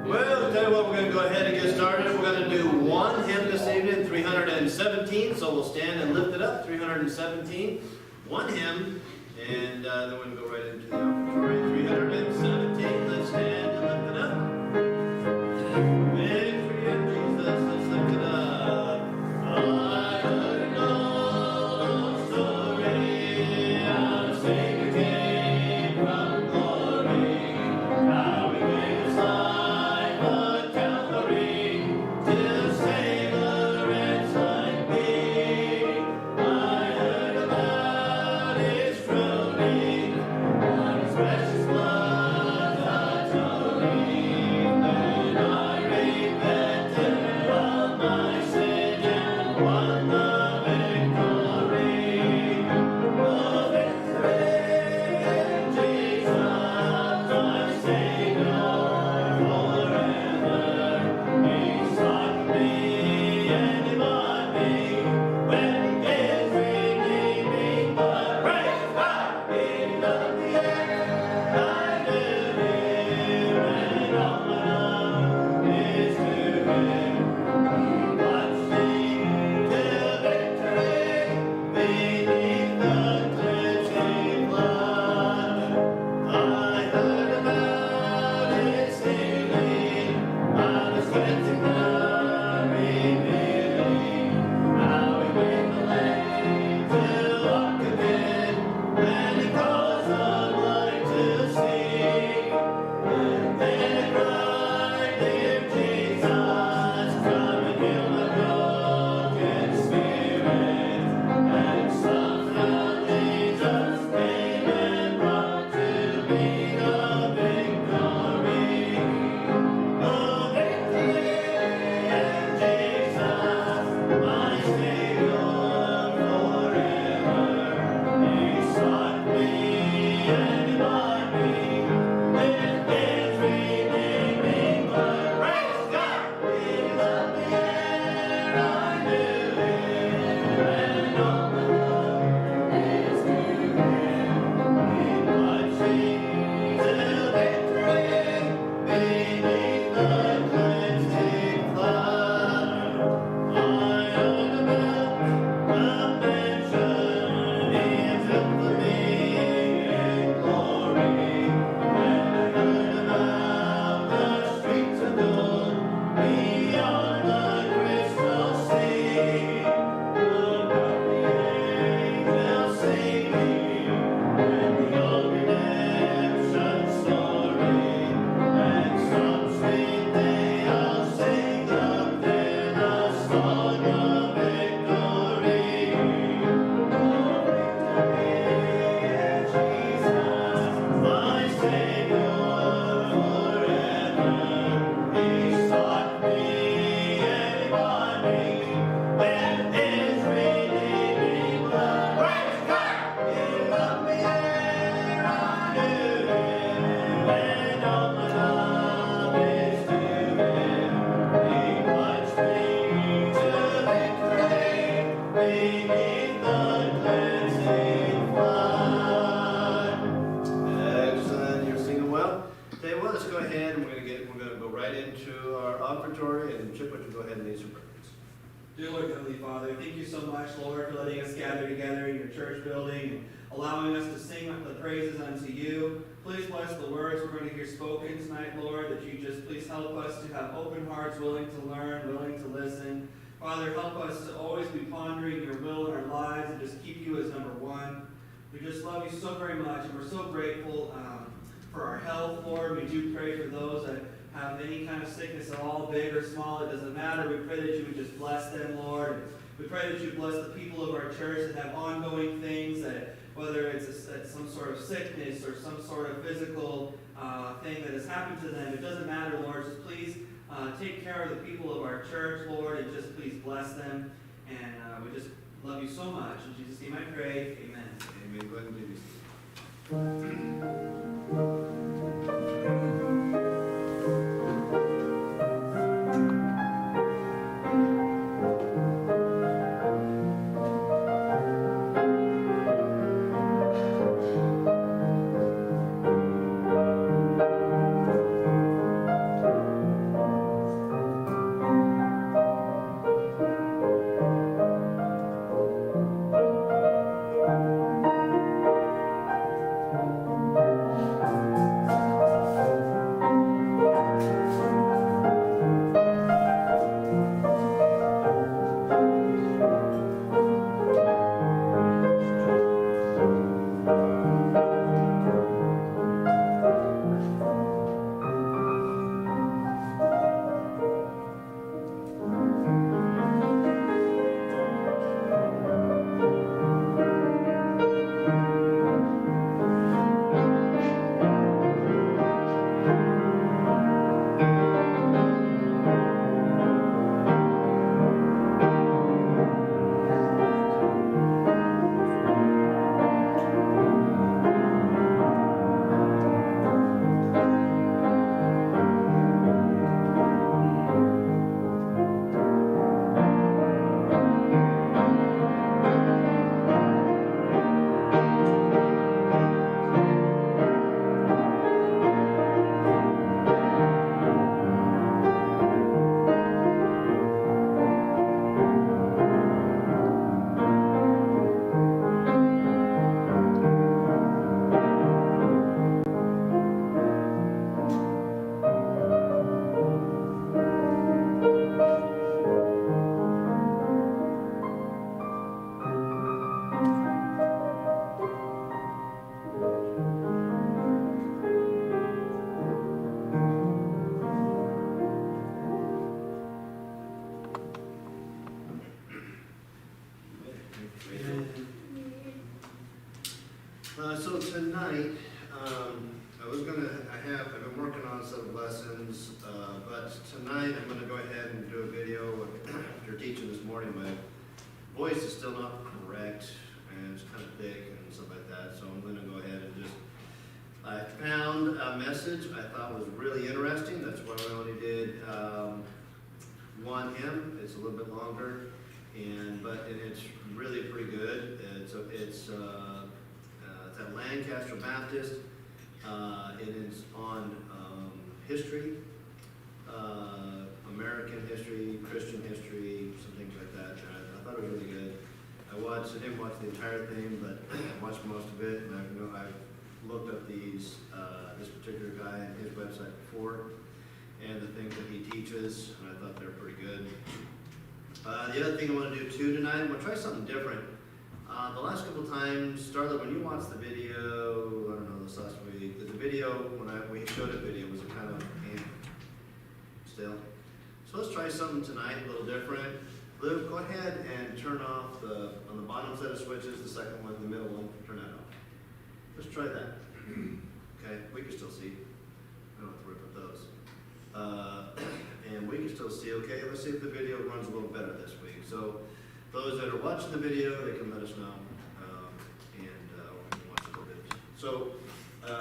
Well, I'll tell you what, we're going to go ahead and get started. We're going to do one hymn this evening, 317. So we'll stand and lift it up, 317. One hymn, and then we're going to go right into the offertory. 317. Let's stand and lift it up. Victory in Jesus, let's lift it up. I heard an old story, our Savior came from glory. How he gave his life on Calvary to save a wretch like me. I heard about his crowning, on his precious blood atoning. Then I repented of my sin and won the victory. Oh, victory in Jesus, my Savior forever. He sought me and he bought me when his redeeming blood. Praise God, he loved me and I knew him, and all my love is to him. He watched me till victory beneath the cleansing blood. I heard about his healing, on his cleansing blood revealing, how he made the lame to walk again, and he caused the blind to see. And then I cried, dear Jesus, come and heal my broken spirit. And somehow Jesus came and brought to me the victory. Oh, victory in Jesus, my Savior forever. He sought me and he bought me with his redeeming blood. Praise God! He loved me and I knew him, and all my love is to him. He watched me till victory beneath the cleansing flood. I heard about the mansion he has built for me in glory, and I heard about the streets of gold beyond the crystal sea. About the angels singing, and the old redemption story, and some sweet day I'll sing up there the song of victory. Oh, victory in Jesus, my Savior forever. He sought me and he bought me with his redeeming blood. Praise God! He loved me and I knew him, and all my love is to him. He watched me till victory beneath the cleansing flood. Excellent, you're singing well. Tell you what, let's go ahead and we're gonna go right into our offertory, and Chip, would you go ahead and lead some prayers? Dear Lord, Heavenly Father, thank you so much, Lord, for letting us gather together in your church building and allowing us to sing the praises unto you. Please bless the words we're going to hear spoken tonight, Lord, that you just please help us to have open hearts, willing to learn, willing to listen. Father, help us to always be pondering your will in our lives and just keep you as number one. We just love you so very much, and we're so grateful for our health, Lord. We do pray for those that have any kind of sickness at all, big or small, it doesn't matter. We pray that you would just bless them, Lord. We pray that you bless the people of our church that have ongoing things, that whether it's some sort of sickness or some sort of physical thing that has happened to them, it doesn't matter, Lord. Just please take care of the people of our church, Lord, and just please bless them. And we just love you so much. In Jesus' name I pray, amen. Amen. Go ahead and do this. So tonight, I've been working on some lessons, but tonight I'm gonna go ahead and do a video. After teaching this morning, my voice is still not correct, and it's kind of thick and stuff like that, so I'm gonna go ahead and I found a message I thought was really interesting. That's why I only did one hymn. It's a little bit longer, but it's really pretty good. It's at Lancaster Baptist. It is on history, American history, Christian history, some things like that. And I thought it was really good. I didn't watch the entire thing, but I watched most of it, and I've looked up this particular guy and his website before, and the things that he teaches, and I thought they were pretty good. The other thing I want to do too tonight, I'm going to try something different. The last couple times, Starla, when you watched the video, I don't know, this last week, the video, when we showed a video, was kind of still. So let's try something tonight, a little different. Luke, go ahead and turn off on the bottom set of switches, the second one, the middle one, turn that off. Let's try that. Okay, we can still see. I don't have to rip up those. And we can still see, okay, let's see if the video runs a little better this week. So those that are watching the video, they can let us know. We can watch a little bit. So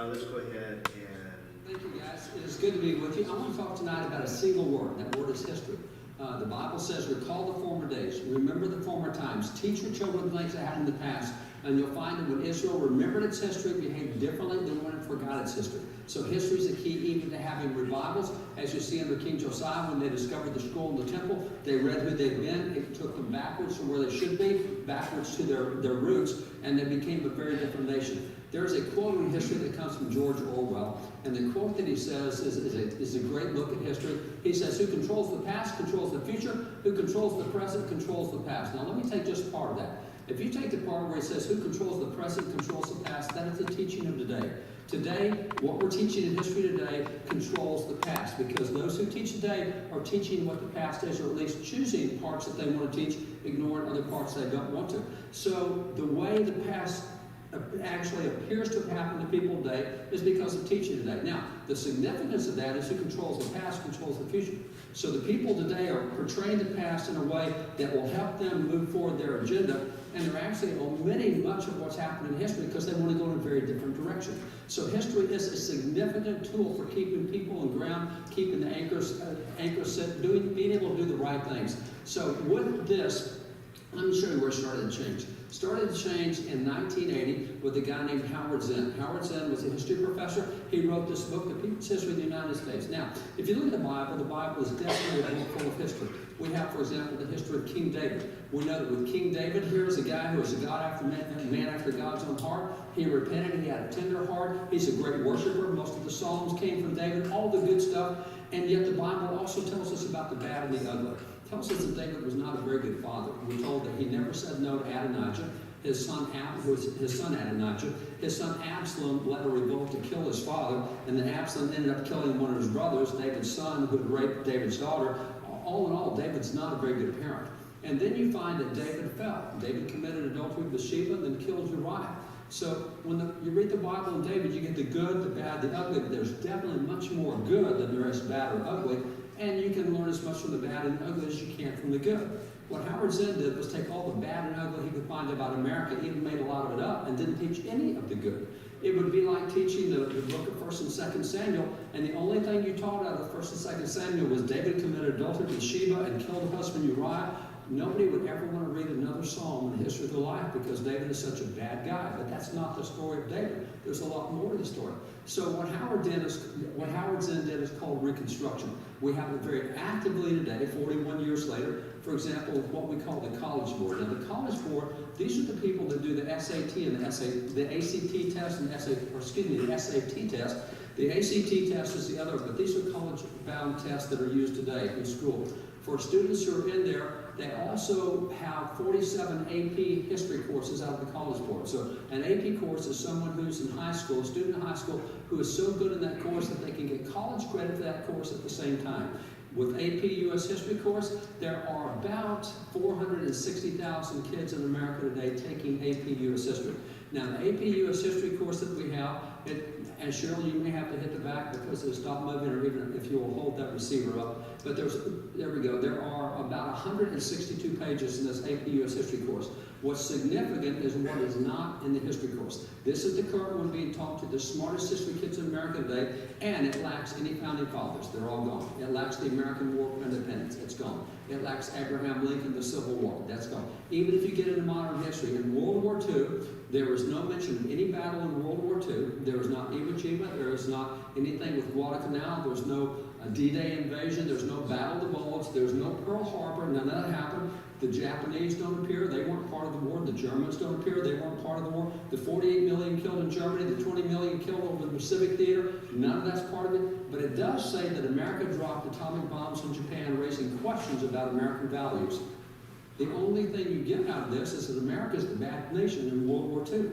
let's go ahead and... Thank you, guys. It's good to be with you. I want to talk tonight about a single word. That word is history. The Bible says, recall the former days. Remember the former times. Teach your children things that happened in the past. And you'll find that when Israel remembered its history, it behaved differently than when it forgot its history. So history is the key even to having revivals. As you see under King Josiah, when they discovered the scroll in the temple, they read who they'd been. It took them backwards from where they should be, backwards to their roots, and they became a very different nation. There's a quote in history that comes from George Orwell, and the quote that he says is a great look at history. He says, who controls the past controls the future, who controls the present controls the past. Now let me take just part of that. If you take the part where it says who controls the present controls the past, that is the teaching of today. Today, what we're teaching in history today controls the past, because those who teach today are teaching what the past is, or at least choosing parts that they want to teach, ignoring other parts they don't want to. So the way the past actually appears to have happened to people today is because of teaching today. Now, the significance of that is who controls the past controls the future. So the people today are portraying the past in a way that will help them move forward their agenda, and they're actually omitting much of what's happened in history because they want to go in a very different direction. So history is a significant tool for keeping people on ground, keeping the anchors set, being able to do the right things. So with this, let me show you where it started to change. Started to change in 1980 with a guy named Howard Zinn. Howard Zinn was a history professor. He wrote this book, The People's History of the United States. Now, if you look at the Bible is definitely a book full of history. We have, for example, the history of King David. We know that with King David, here is a guy who is a man after God's own heart. He repented, he had a tender heart. He's a great worshiper. Most of the Psalms came from David, all the good stuff. And yet the Bible also tells us about the bad and the ugly. It tells us that David was not a very good father. We're told that he never said no to Adonijah. His son Adonijah. His son Absalom led a revolt to kill his father, and then Absalom ended up killing one of his brothers, David's son, who had raped David's daughter. All in all, David's not a very good parent. And then you find that David fell. David committed adultery with Bathsheba and then killed Uriah. So when you read the Bible in David, you get the good, the bad, the ugly, but there's definitely much more good than there is bad or ugly, and you can learn as much from the bad and ugly as you can from the good. What Howard Zinn did was take all the bad and ugly he could find about America, even made a lot of it up, and didn't teach any of the good. It would be like teaching the book of 1st and 2nd Samuel, and the only thing you taught out of 1st and 2nd Samuel was David committed adultery with Sheba and killed her husband Uriah. Nobody would ever want to read another psalm in the history of their life because David is such a bad guy. But that's not the story of David. There's a lot more to the story. So what Howard Zinn did is called Reconstruction. We have it very actively today, 41 years later. For example, what we call the College Board. Now the College Board, these are the people that do the SAT and the ACT test and the SAT test. The ACT test is the other, but these are college-bound tests that are used today in school. For students who are in there, they also have 47 AP history courses out of the College Board. So an AP course is someone who's in high school, a student in high school, who is so good in that course that they can get college credit for that course at the same time. With AP U.S. History course, there are about 460,000 kids in America today taking AP U.S. History. Now, the AP US History course that we have, and Cheryl, you may have to hit the back because it'll stop moving, or even if you'll hold that receiver up. But there we go. There are about 162 pages in this AP US History course. What's significant is what is not in the history course. This is the current one being taught to the smartest history kids in America today, and it lacks any founding fathers. They're all gone. It lacks the American War of Independence. It's gone. It lacks Abraham Lincoln, the Civil War. That's gone. Even if you get into modern history, in World War II, there was no mention of any battle in World War II. There was not Iwo Jima. There was not anything with Guadalcanal. There was no D-Day invasion. There's no Battle of the Bulge. There's no Pearl Harbor. None of that happened. The Japanese don't appear. They weren't part of the war. The Germans don't appear. They weren't part of the war. The 48 million killed in Germany, the 20 million killed over the Pacific Theater, none of that's part of it. But it does say that America dropped atomic bombs in Japan, raising questions about American values. The only thing you get out of this is that America is the bad nation in World War II.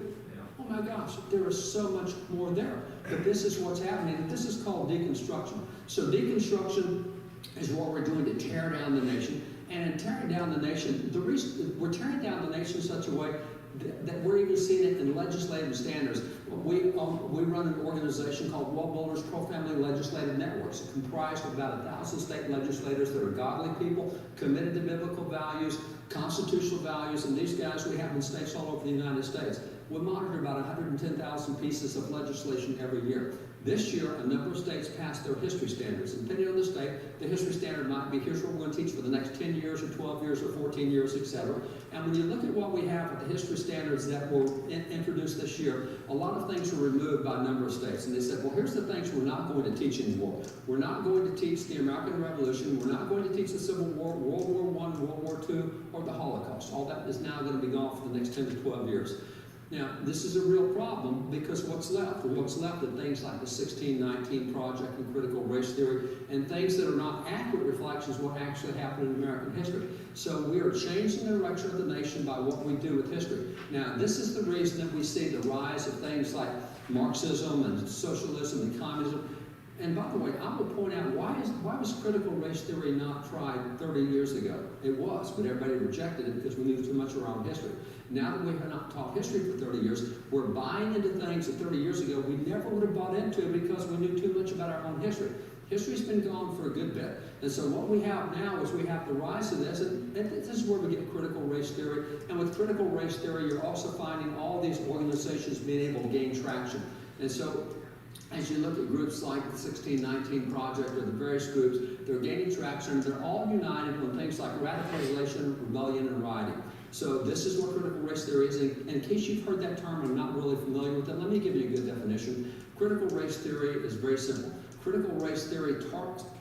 Oh my gosh, there is so much more there. But this is what's happening. This is called deconstruction. So deconstruction is what we're doing to tear down the nation. And in tearing down the nation, the reason we're tearing down the nation in such a way that we're even seeing it in legislative standards. We run an organization called Wall Builders Pro-Family Legislative Networks, comprised of about 1,000 state legislators that are godly people, committed to biblical values, constitutional values, and these guys we have in states all over the United States. We monitor about 110,000 pieces of legislation every year. This year, a number of states passed their history standards. And depending on the state, the history standard might be, here's what we're going to teach for the next 10 years or 12 years or 14 years, etc. And when you look at what we have with the history standards that were introduced this year, a lot of things were removed by a number of states. And they said, well, here's the things we're not going to teach anymore. We're not going to teach the American Revolution. We're not going to teach the Civil War, World War I, World War II, or the Holocaust. All that is now going to be gone for the next 10 to 12 years. Now, this is a real problem because what's left? Well, what's left are things like the 1619 Project and critical race theory and things that are not accurate reflections of what actually happened in American history. So we are changing the direction of the nation by what we do with history. Now, this is the reason that we see the rise of things like Marxism and socialism and communism. And by the way, I will point out, why was critical race theory not tried 30 years ago? It was, but everybody rejected it because we knew too much around history. Now that we have not taught history for 30 years, we're buying into things that 30 years ago we never would have bought into because we knew too much about our own history. History's been gone for a good bit. And so what we have now is we have the rise of this, and this is where we get critical race theory. And with critical race theory, you're also finding all these organizations being able to gain traction. And so as you look at groups like the 1619 Project or the various groups, they're gaining traction. They're all united on things like radicalization, rebellion, and rioting. So this is what critical race theory is. And in case you've heard that term and not really familiar with it, let me give you a good definition. Critical race theory is very simple. Critical race theory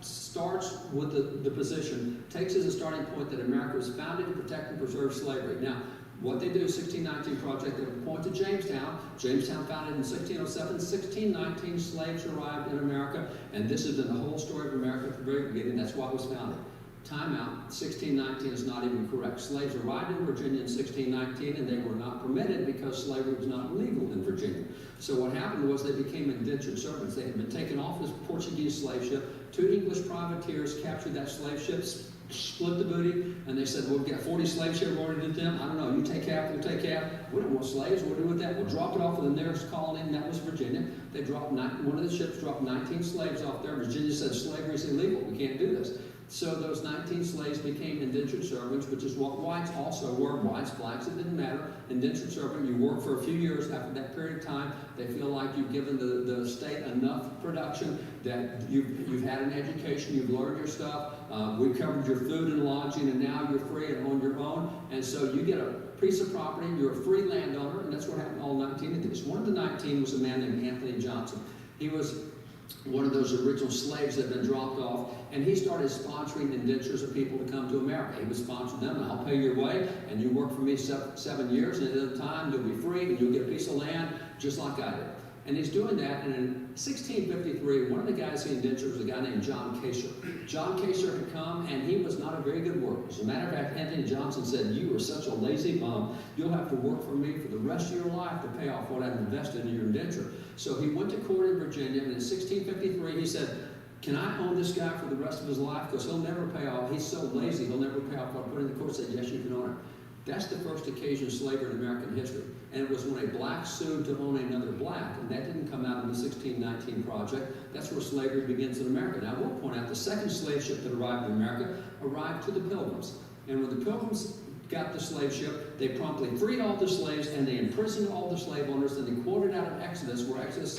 starts with the position, takes as a starting point that America was founded to protect and preserve slavery. Now, what they do, 1619 Project, they point to Jamestown. Jamestown founded in 1607. 1619 slaves arrived in America, and this has been the whole story of America from the very beginning. That's why it was founded. Time out, 1619 is not even correct. Slaves arrived in Virginia in 1619, and they were not permitted because slavery was not legal in Virginia. So what happened was they became indentured servants. They had been taken off this Portuguese slave ship. 2 English privateers captured that slave ship, split the booty, and they said, well, we've got 40 slaves here, what do we do with them? I don't know, you take half, we'll take half. We don't want slaves, what do we do with that? We'll drop it off of the nearest colony, and that was Virginia. They dropped, one of the ships dropped 19 slaves off there. Virginia said slavery is illegal, we can't do this. So those 19 slaves became indentured servants, which is what whites also were. Whites, blacks, it didn't matter. Indentured servant, you work for a few years. After that period of time, they feel like you've given the state enough production that you've had an education, you've learned your stuff, we covered your food and lodging, and now you're free and on your own. And so you get a piece of property, you're a free landowner, and that's what happened to all 19 of these. One of the 19 was a man named Anthony Johnson. He was one of those original slaves that had been dropped off, and he started sponsoring indentures of people to come to America. He would sponsor them, and I'll pay your way, and you work for me 7 years, and at the time you'll be free, and you'll get a piece of land just like I did. And he's doing that, and in 1653, one of the guys he indentured was a guy named John Kaser. John Kaser had come, and he was not a very good worker. As a matter of fact, Anthony Johnson said, you are such a lazy bum, you'll have to work for me for the rest of your life to pay off what I've invested in your indenture. So he went to court in Virginia, and in 1653, he said, can I own this guy for the rest of his life? Because he'll never pay off. He's so lazy, he'll never pay off what I put in. The court said, yes, you can own it. That's the first occasion of slavery in American history. And it was when a black sued to own another black, and that didn't come out in the 1619 Project. That's where slavery begins in America. Now, I will point out the second slave ship that arrived in America arrived to the Pilgrims. And when the Pilgrims got the slave ship, they promptly freed all the slaves, and they imprisoned all the slave owners, and they quoted out of Exodus, where Exodus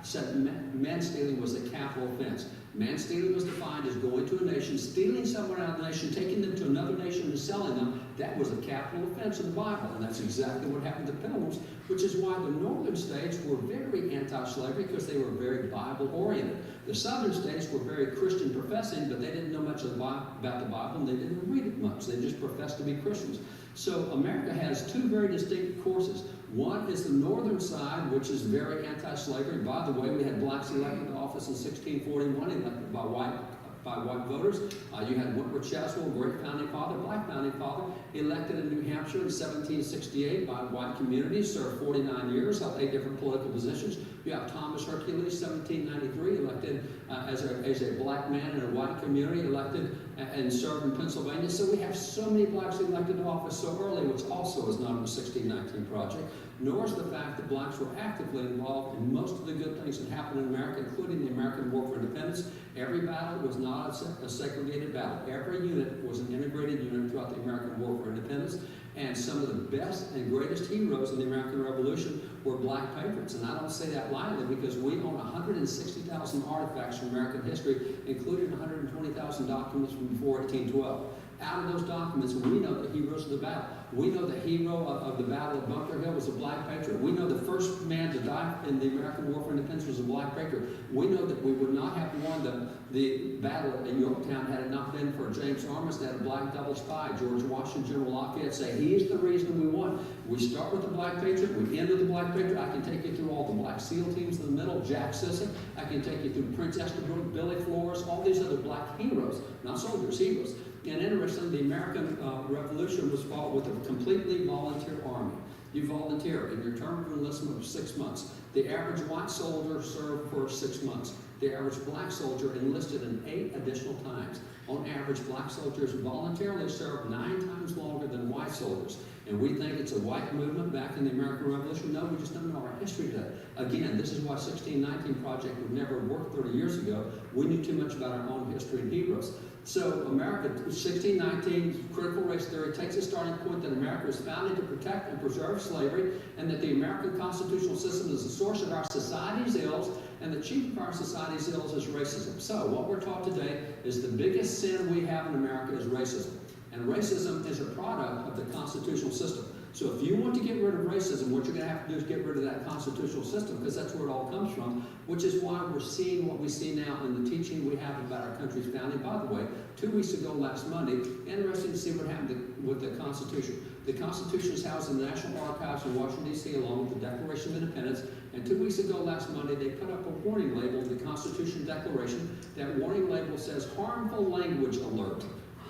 said man-stealing was a capital offense. Man-stealing was defined as going to a nation, stealing someone out of the nation, taking them to another nation and selling them. That was a capital offense in the Bible, and that's exactly what happened to the Pilgrims, which is why the northern states were very anti-slavery, because they were very Bible-oriented. The southern states were very Christian-professing, but they didn't know much about the Bible, and they didn't read it much. They just professed to be Christians. So America has two very distinct courses. One is the northern side, which is very anti-slavery. By the way, we had blacks elected to office in 1641, elected by white voters. You had Whitworth Chaswell, great founding father, black founding father, elected in New Hampshire in 1768 by white communities, served 49 years, held 8 different political positions. You have Thomas Hercules, 1793, elected as a black man in a white community, elected and served in Pennsylvania. So we have so many blacks elected to office so early, which also is not in the 1619 Project, nor is the fact that blacks were actively involved in most of the good things that happened in America, including the American War for Independence. Every battle was not a segregated battle. Every unit was an integrated unit throughout the American War for Independence. And some of the best and greatest heroes in the American Revolution were black patriots. And I don't say that lightly, because we own 160,000 artifacts from American history, including 120,000 documents from before 1812. Out of those documents, we know the heroes of the battle. We know the hero of the Battle of Bunker Hill was a black patriot. We know the first man to die in the American War for Independence was a black patriot. We know that we would not have won the battle at Yorktown had it not been for James Armistead, a black double spy. George Washington, General Lafayette say he's the reason we won. We start with the black patriot, we end with the black patriot. I can take you through all the black SEAL teams in the middle, Jack Sisson. I can take you through Prince Estabrook, Billy Flores, all these other black heroes, not soldiers, heroes. And interestingly, the American Revolution was fought with a completely volunteer army. You volunteer, and your term of enlistment was 6 months. The average white soldier served for 6 months. The average black soldier enlisted in 8 additional times. On average, black soldiers voluntarily served 9 times longer than white soldiers. And we think it's a white movement back in the American Revolution. No, we just don't know our history today. Again, this is why 1619 Project would never have worked 30 years ago. We knew too much about our own history and heroes. So America, 1619, critical race theory takes a starting point that America was founded to protect and preserve slavery, and that the American constitutional system is the source of our society's ills, and the chief of our society's ills is racism. So what we're taught today is the biggest sin we have in America is racism. And racism is a product of the constitutional system. So if you want to get rid of racism, what you're going to have to do is get rid of that constitutional system, because that's where it all comes from, which is why we're seeing what we see now in the teaching we have about our country's founding. By the way, 2 weeks ago, last Monday, interesting to see what happened with the Constitution. The Constitution is housed in the National Archives in Washington, D.C., along with the Declaration of Independence. And 2 weeks ago, last Monday, they put up a warning label in the Constitution Declaration. That warning label says, harmful language alert.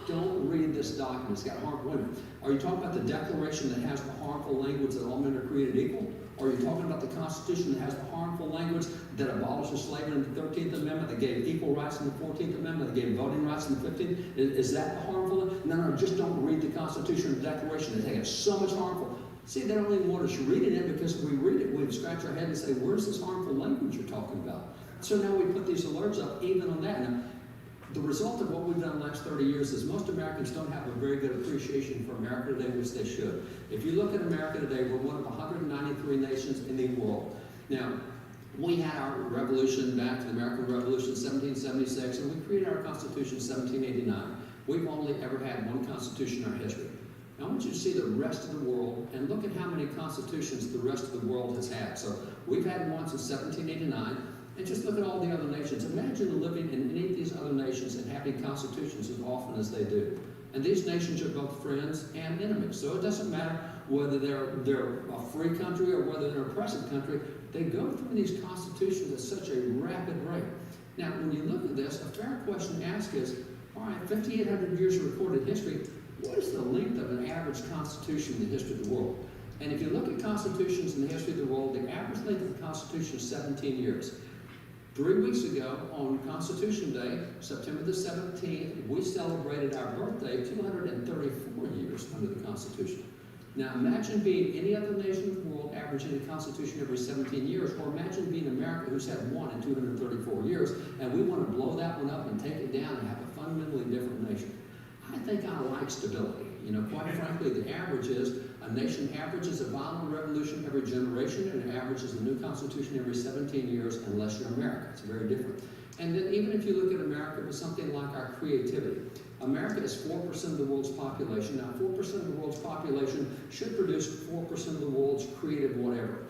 Don't read this document. It's got harmful language. Are you talking about the Declaration that has the harmful language that all men are created equal? Or are you talking about the Constitution that has the harmful language that abolishes slavery in the 13th Amendment, that gave equal rights in the 14th Amendment, that gave voting rights in the 15th? Is that the harmful? No, just don't read the Constitution and the Declaration. They take it so much harmful. See, they don't even want us reading it, because if we read it, we scratch our head and say, where's this harmful language you're talking about? So now we put these alerts up even on that. Now, the result of what we've done the last 30 years is most Americans don't have a very good appreciation for America today, which they should. If you look at America today, we're one of 193 nations in the world. Now, we had our revolution back to the American Revolution in 1776, and we created our Constitution in 1789. We've only ever had one Constitution in our history. Now, I want you to see the rest of the world and look at how many constitutions the rest of the world has had. So we've had one since 1789. And just look at all the other nations. Imagine living in any of these other nations and having constitutions as often as they do. And these nations are both friends and enemies. So it doesn't matter whether they're a free country or whether they're an oppressive country. They go through these constitutions at such a rapid rate. Now, when you look at this, a fair question to ask is, all right, 5,800 years of recorded history, what is the length of an average constitution in the history of the world? And if you look at constitutions in the history of the world, the average length of the constitution is 17 years. 3 weeks ago, on Constitution Day, September the 17th, we celebrated our birthday, 234 years under the Constitution. Now imagine being any other nation in the world averaging a Constitution every 17 years, or imagine being America who's had one in 234 years, and we want to blow that one up and take it down and have a fundamentally different nation. I think I like stability. You know, quite frankly, the average is a nation averages a violent revolution every generation, and it averages a new constitution every 17 years, unless you're America. It's very different. And then even if you look at America with something like our creativity, America is 4% of the world's population. Now, 4% of the world's population should produce 4% of the world's creative whatever.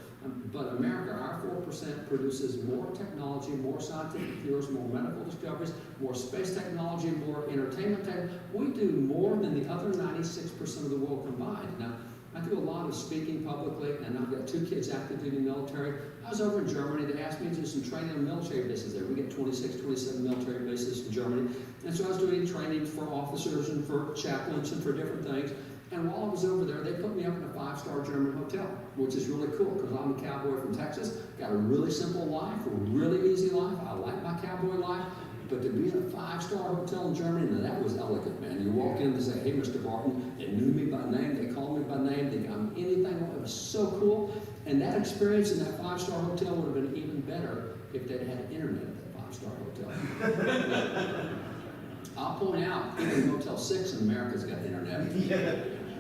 But America, our 4% produces more technology, more scientific cures, more medical discoveries, more space technology, more entertainment technology. We do more than the other 96% of the world combined. Now, I do a lot of speaking publicly, and I've got 2 kids active duty military. I was over in Germany. They asked me to do some training on military bases there. We get 26, 27 military bases in Germany. And so I was doing training for officers and for chaplains and for different things. And while I was over there, they put me up in a 5-star German hotel, which is really cool because I'm a cowboy from Texas, got a really simple life, a really easy life. I like my cowboy life. But to be in a 5-star hotel in Germany, now that was elegant, man. You walk in and say, hey, Mr. Barton, they knew me by name, they called me by name, they got me anything. It was so cool. And that experience in that 5-star hotel would have been even better if they'd had internet at that 5-star hotel. I'll point out, even Motel 6 in America's got internet. Yeah.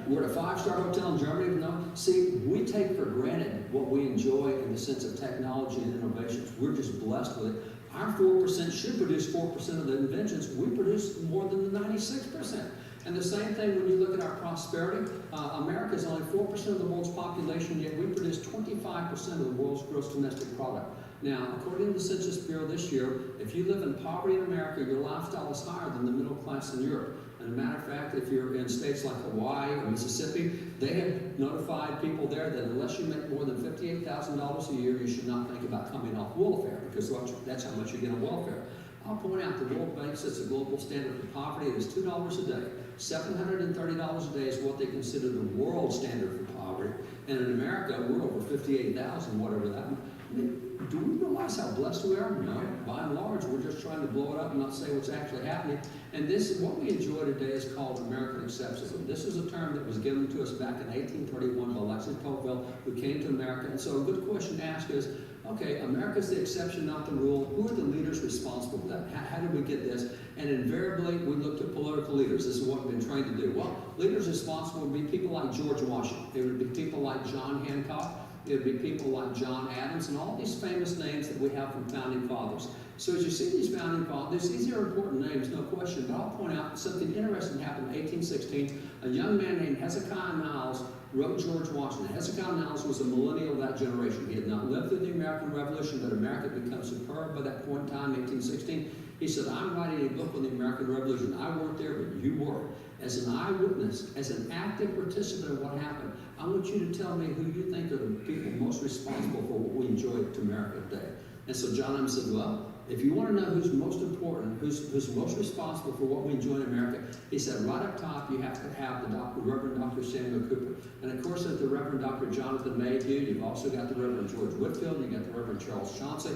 We're at a 5-star hotel in Germany. No, see, we take for granted what we enjoy in the sense of technology and innovations. We're just blessed with it. Our 4% should produce 4% of the inventions. We produce more than the 96%. And the same thing when you look at our prosperity. America is only 4% of the world's population, yet we produce 25% of the world's gross domestic product. Now, according to the Census Bureau this year, if you live in poverty in America, your lifestyle is higher than the middle class in Europe. And as a matter of fact, if you're in states like Hawaii or Mississippi, they have notified people there that unless you make more than $58,000 a year, you should not think about coming off welfare, because that's how much you get on welfare. I'll point out the World Bank sets a global standard for poverty. It is $2 a day. $730 a day is what they consider the world standard for poverty. And in America, we're over 58,000, whatever that means. I mean, do we realize how blessed we are? No. By and large, we're just trying to blow it up and not say what's actually happening. And this, what we enjoy today is called American exceptionalism. This is a term that was given to us back in 1831 by Alexis Tocqueville, who came to America. And so a good question to ask is, okay, America's the exception, not the rule. Who are the leaders responsible for that? How did we get this? And invariably, we looked at political leaders. This is what we've been trained to do. Well, leaders responsible would be people like George Washington. It would be people like John Hancock. It would be people like John Adams and all these famous names that we have from founding fathers. So as you see these founding fathers, these are important names, no question, but I'll point out something interesting happened in 1816. A young man named Hezekiah Niles wrote George Washington. Hezekiah Niles was a millennial of that generation. He had not lived through the American Revolution, but America had become superb by that point in time, 1816. He said, I'm writing a book on the American Revolution. I weren't there, but you were. As an eyewitness, as an active participant of what happened, I want you to tell me who you think are the people most responsible for what we enjoy to America today. And so John Adams said, well, if you want to know who's most important, who's most responsible for what we enjoy in America, he said, right up top, you have to have the Reverend Dr. Samuel Cooper. And of course, there's the Reverend Dr. Jonathan Mayhew. You've also got the Reverend George Whitefield. You've got the Reverend Charles Chauncey.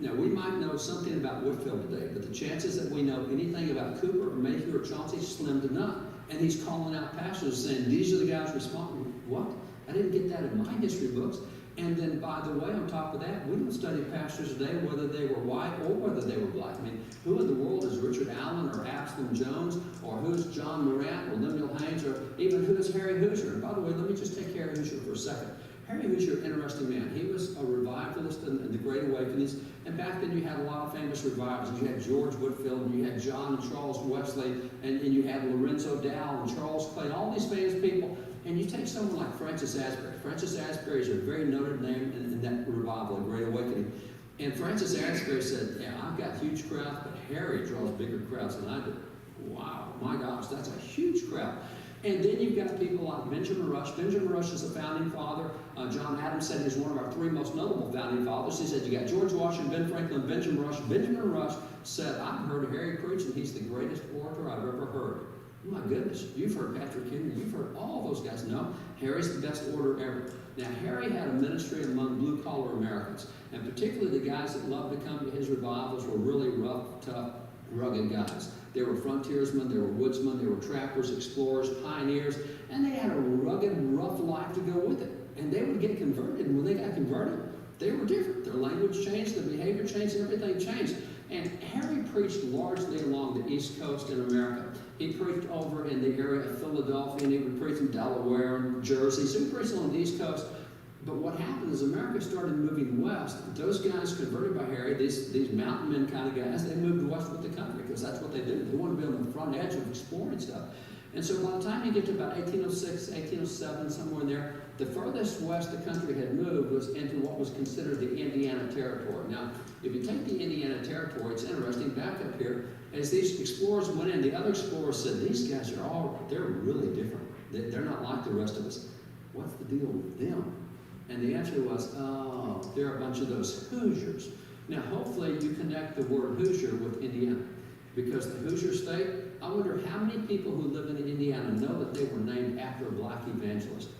Now, we might know something about Whitefield today, but the chances that we know anything about Cooper or Mayhew or Chauncey is slim to none. And he's calling out pastors saying, these are the guys responsible. What? I didn't get that in my history books. And then, by the way, on top of that, we don't study pastors today whether they were white or whether they were black. I mean, who in the world is Richard Allen or Absalom Jones, or who's John Morant or Lemuel Haynes, or even who is Harry Hoosier? And by the way, let me just take Harry Hoosier for a second. Harry Hoosier, interesting man. He was a revivalist in the Great Awakenings. And back then you had a lot of famous revivals. You had George Whitefield, and you had John and Charles Wesley, and you had Lorenzo Dow and Charles Clay, and all these famous people. And you take someone like Francis Asbury. Francis Asbury is a very noted name in that revival, the Great Awakening. And Francis Asbury said, yeah, I've got huge crowds, but Harry draws bigger crowds than I do. Wow, my gosh, that's a huge crowd. And then you've got people like Benjamin Rush. Benjamin Rush is a founding father. John Adams said he's one of our 3 most notable founding fathers. He said you got George Washington, Ben Franklin, Benjamin Rush. Benjamin Rush said, I've heard Harry preach, and he's the greatest orator I've ever heard. Oh my goodness, you've heard Patrick Henry, you've heard all those guys. No, Harry's the best orator ever. Now, Harry had a ministry among blue-collar Americans, and particularly the guys that loved to come to his revivals were really rough, tough, rugged guys. They were frontiersmen, they were woodsmen, they were trappers, explorers, pioneers, and they had a rugged, rough life to go with it. And they would get converted, and when they got converted, they were different. Their language changed, their behavior changed, everything changed. And Harry preached largely along the East Coast in America. He preached over in the area of Philadelphia, and he would preach in Delaware and Jersey. So he preached along the East Coast. But what happened is America started moving west. Those guys converted by Harry, these mountain men kind of guys, they moved west with the country because that's what they do. They want to be on the front edge of exploring stuff. And so by the time you get to about 1806, 1807, somewhere in there, the furthest west the country had moved was into what was considered the Indiana Territory. Now, if you take the Indiana Territory, it's interesting, back up here, as these explorers went in, the other explorers said, these guys they're really different. They're not like the rest of us. What's the deal with them? And the answer was, oh, they're a bunch of those Hoosiers. Now, hopefully you connect the word Hoosier with Indiana. Because the Hoosier State, I wonder how many people who live in Indiana know that they were named after a black evangelist.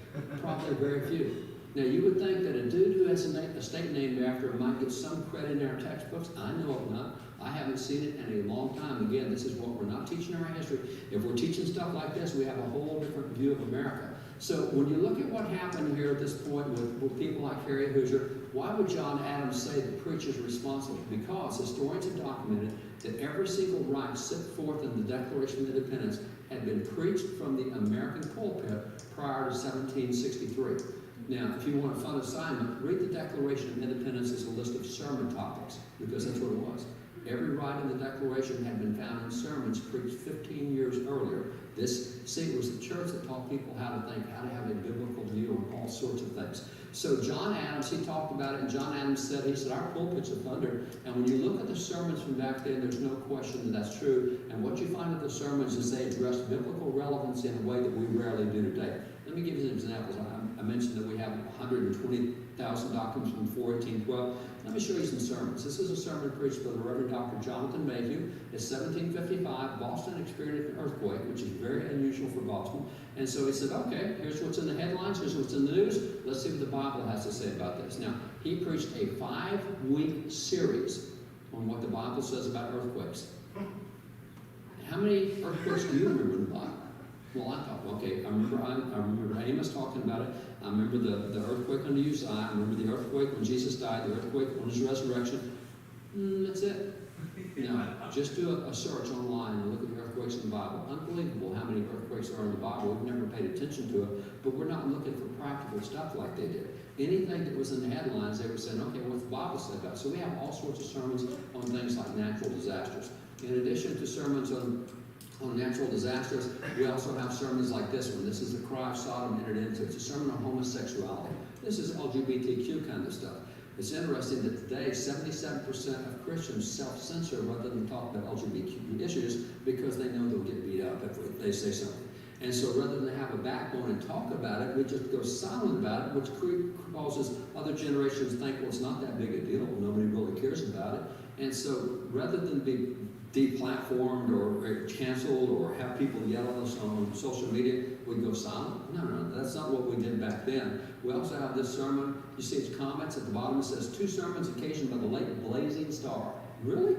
Probably very few. Now, you would think that a dude who has a state named after him might get some credit in our textbooks. I know it not. I haven't seen it in a long time. Again, this is what we're not teaching our history. If we're teaching stuff like this, we have a whole different view of America. So when you look at what happened here at this point with people like Harry Hoosier, why would John Adams say the preacher's responsible? Because historians have documented that every single right set forth in the Declaration of Independence had been preached from the American pulpit prior to 1763. Now, if you want a fun assignment, read the Declaration of Independence as a list of sermon topics, because that's what it was. Every right in the Declaration had been found in sermons preached 15 years earlier. It was the church that taught people how to think, how to have a biblical view on all sorts of things. So John Adams, he talked about it, and John Adams said, our pulpits are thunder. And when you look at the sermons from back then, there's no question that that's true. And what you find in the sermons is they address biblical relevance in a way that we rarely do today. Let me give you some examples. I mentioned that we have 120,000 documents from 1812. Let me show you some sermons. This is a sermon preached by the Reverend Dr. Jonathan Mayhew. It's 1755. Boston experienced an earthquake, which is very unusual for Boston. And so he said, okay, here's what's in the headlines, here's what's in the news. Let's see what the Bible has to say about this. Now, he preached a 5-week series on what the Bible says about earthquakes. How many earthquakes do you remember in the Bible? Well, I thought, okay, I remember Amos talking about it. I remember the earthquake under Uzziah. I remember the earthquake when Jesus died, the earthquake on his resurrection. That's it. Now, just do a search online and look at the earthquakes in the Bible. Unbelievable how many earthquakes are in the Bible. We've never paid attention to it, but we're not looking for practical stuff like they did. Anything that was in the headlines, they were saying, okay, what's the Bible say about it? So we have all sorts of sermons on things like natural disasters. In addition to sermons on natural disasters, we also have sermons like this one. This is the cry of Sodom entered into. It's a sermon on homosexuality. This is LGBTQ kind of stuff. It's interesting that today 77% of Christians self-censor rather than talk about LGBTQ issues because they know they'll get beat up if they say something. And so rather than have a backbone and talk about it, we just go silent about it, which causes other generations to think, well, it's not that big a deal. Nobody really cares about it. And so rather than be deplatformed or canceled or have people yell at us on social media, we go silent. No, that's not what we did back then. We also have this sermon. You see its comments at the bottom. It says, 2 sermons occasioned by the late blazing star. Really?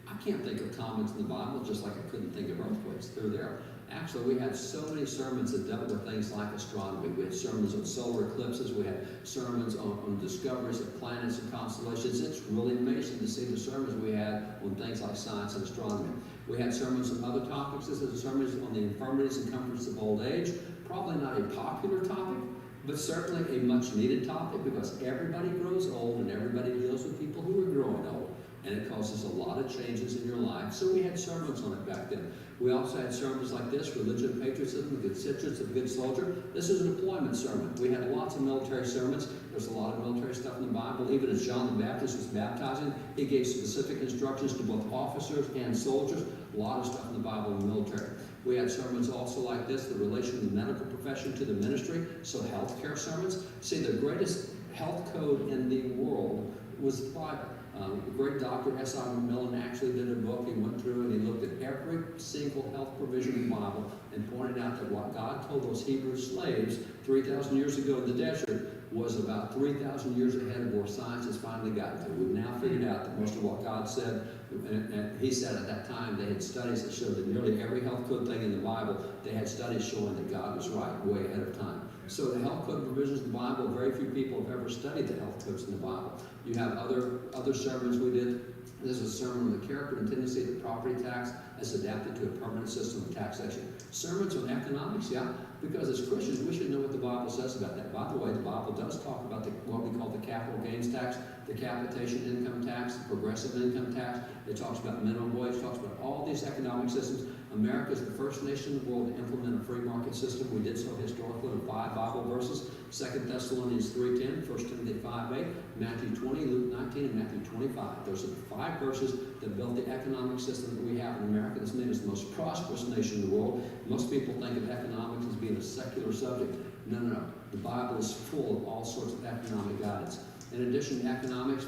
I can't think of comments in the Bible, just like I couldn't think of earthquakes. They're there. Actually, we had so many sermons that dealt with things like astronomy. We had sermons on solar eclipses. We had sermons on discoveries of planets and constellations. It's really amazing to see the sermons we had on things like science and astronomy. We had sermons on other topics. This is sermons on the infirmities and comforts of old age. Probably not a popular topic, but certainly a much needed topic because everybody grows old and everybody deals with people who are growing old. And it causes a lot of changes in your life. So we had sermons on it back then. We also had sermons like this, Religion and Patriotism, the Constituents of a Good Soldier. This is a deployment sermon. We had lots of military sermons. There's a lot of military stuff in the Bible. Even as John the Baptist was baptizing, he gave specific instructions to both officers and soldiers. A lot of stuff in the Bible in the military. We had sermons also like this, the relation of the medical profession to the ministry, so healthcare sermons. See, the greatest health code in the world was the Bible. The great Dr. S.I. McMillan actually did a book. He went through and he looked at every single health provision in the Bible, and pointed out that what God told those Hebrew slaves 3,000 years ago in the desert was about 3,000 years ahead of where science has finally gotten to. We've now figured out that most of what God said, and he said at that time, they had studies that showed that nearly every health code thing in the Bible, they had studies showing that God was right way ahead of time. So the health code provisions in the Bible, very few people have ever studied the health codes in the Bible. You have other sermons we did. This is a sermon on the character and tendency of the property tax as adapted to a permanent system of taxation. Sermons on economics, yeah, because as Christians, we should know what the Bible says about that. By the way, the Bible does talk about what we call the capital gains tax, the capitation income tax, the progressive income tax. It talks about minimum wage, it talks about all these economic systems. America is the first nation in the world to implement a free market system. We did so historically in 5 Bible verses: 2 Thessalonians 3:10, 1 Timothy 5:8, Matthew 20, Luke 19, and Matthew 25. Those are the 5 verses that built the economic system that we have in America. This made us the most prosperous nation in the world. Most people think of economics as being a secular subject. No, no, no. The Bible is full of all sorts of economic guidance. In addition to economics,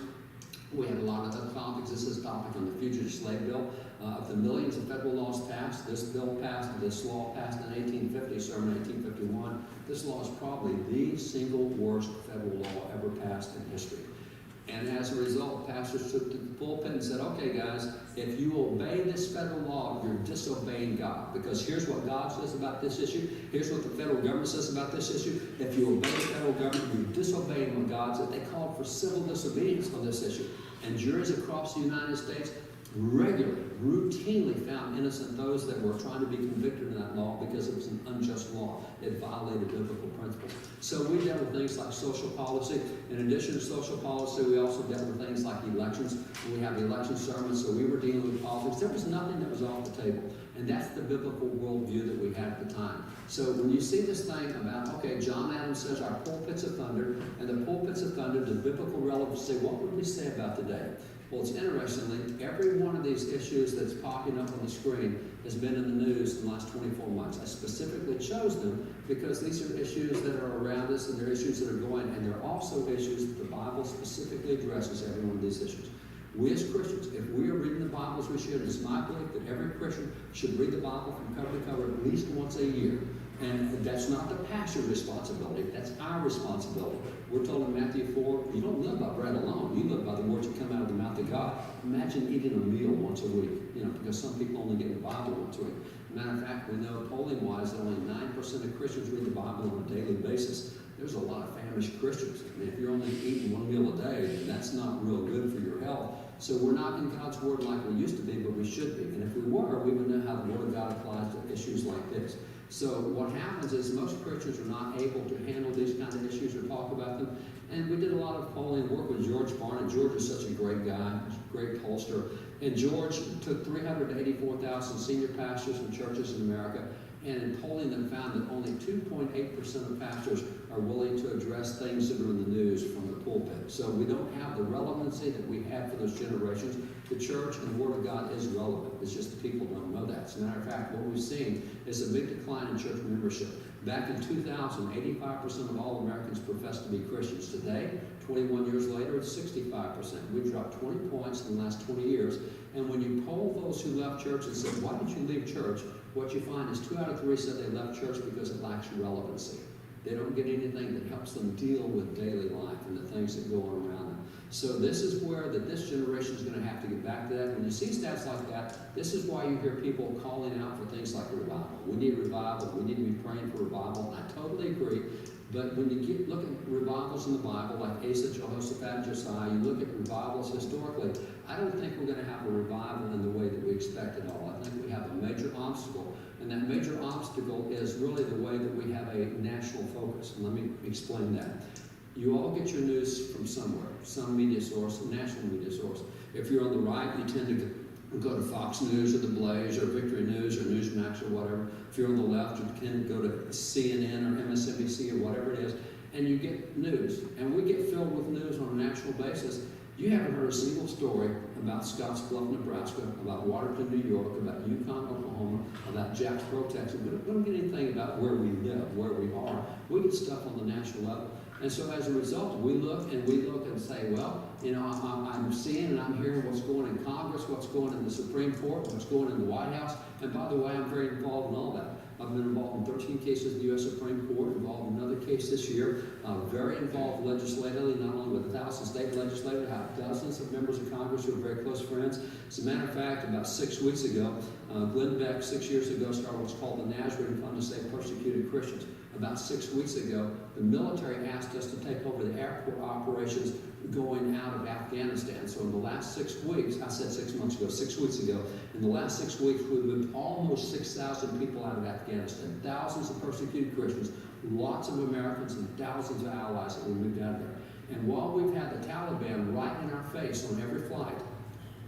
we have a lot of other topics. This is a topic on the Fugitive Slave Bill. Of the millions of federal laws passed, this law passed in 1850, sermon 1851. This law is probably the single worst federal law ever passed in history. And as a result, pastors took to the pulpit and said, okay guys, if you obey this federal law, you're disobeying God. Because here's what God says about this issue. Here's what the federal government says about this issue. If you obey the federal government, you're disobeying what God said. They called for civil disobedience on this issue. And juries across the United States regularly, routinely found innocent those that were trying to be convicted in that law because it was an unjust law. It violated biblical principles. So we dealt with things like social policy. In addition to social policy, we also dealt with things like elections. We have election sermons, so we were dealing with politics. There was nothing that was off the table. And that's the biblical worldview that we had at the time. So when you see this thing about, okay, John Adams says our pulpits have thundered, and the pulpits have thundered, the biblical relevancy, what would we say about today? Well, it's interestingly, every one of these issues that's popping up on the screen has been in the news in the last 24 months. I specifically chose them because these are issues that are around us and they're issues that are going, and they're also issues that the Bible specifically addresses every one of these issues. We as Christians, if we are reading the Bible as we should, it's my belief that every Christian should read the Bible from cover to cover at least once a year. And that's not the pastor's responsibility, that's our responsibility. We're told in Matthew 4, you don't live by bread alone, you live by the words that come out of the mouth of God. Imagine eating a meal once a week, because some people only get the Bible once a week. Matter of fact, we know polling-wise that only 9% of Christians read the Bible on a daily basis. There's a lot of famished Christians. I mean, if you're only eating one meal a day, then that's not real good for your health. So we're not in God's Word like we used to be, but we should be. And if we were, we would know how the Word of God applies to issues like this. So what happens is most Christians are not able to handle these kind of issues or talk about them. And we did a lot of polling work with George Barnett. George is such a great guy, great pollster. And George took 384,000 senior pastors and churches in America, and in polling them found that only 2.8% of pastors are willing to address things that are in the news from the pulpit. So we don't have the relevancy that we had for those generations. The church and the Word of God is relevant. It's just that people don't know that. As a matter of fact, what we've seen is a big decline in church membership. Back in 2000, 85% of all Americans professed to be Christians. Today, 21 years later, it's 65%. We've dropped 20 points in the last 20 years. And when you poll those who left church and said, why did you leave church? What you find is 2 out of 3 said they left church because it lacks relevancy. They don't get anything that helps them deal with daily life and the things that go on around them. So this is where this generation is going to have to get back to that. When you see stats like that, this is why you hear people calling out for things like revival. We need revival. We need to be praying for revival. And I totally agree. But when you look at revivals in the Bible, like Asa, Jehoshaphat, and Josiah, you look at revivals historically, I don't think we're going to have a revival in the way that we expect at all. I think we have a major obstacle. And that major obstacle is really the way that we have a national focus. And let me explain that. You all get your news from somewhere, some media source, a national media source. If you're on the right, you tend to go to Fox News or The Blaze or Victory News or Newsmax or whatever. If you're on the left, you tend to go to CNN or MSNBC or whatever it is, and you get news. And we get filled with news on a national basis. You haven't heard a single story about Scottsbluff, Nebraska, about Waterton, New York, about Yukon, Oklahoma, about Jacksboro, Texas. We don't get anything about where we live, where we are. We get stuff on the national level. And so as a result, we look and say, well, I'm seeing and I'm hearing what's going in Congress, what's going in the Supreme Court, what's going in the White House. And by the way, I'm very involved in all that. I've been involved in 13 cases in the U.S. Supreme Court, involved in another case this year, very involved legislatively, not only with 1,000 state legislators, I have dozens of members of Congress who are very close friends. As a matter of fact, about 6 weeks ago, Glenn Beck, 6 years ago, started what's called the Nazarene Fund to Save Persecuted Christians. About 6 weeks ago, the military asked us to take over the airport operations going out of Afghanistan. So in the last 6 weeks, I said 6 months ago, 6 weeks ago, in the last 6 weeks, we've moved almost 6,000 people out of Afghanistan, thousands of persecuted Christians, lots of Americans, and thousands of allies that we moved out of there. And while we've had the Taliban right in our face on every flight,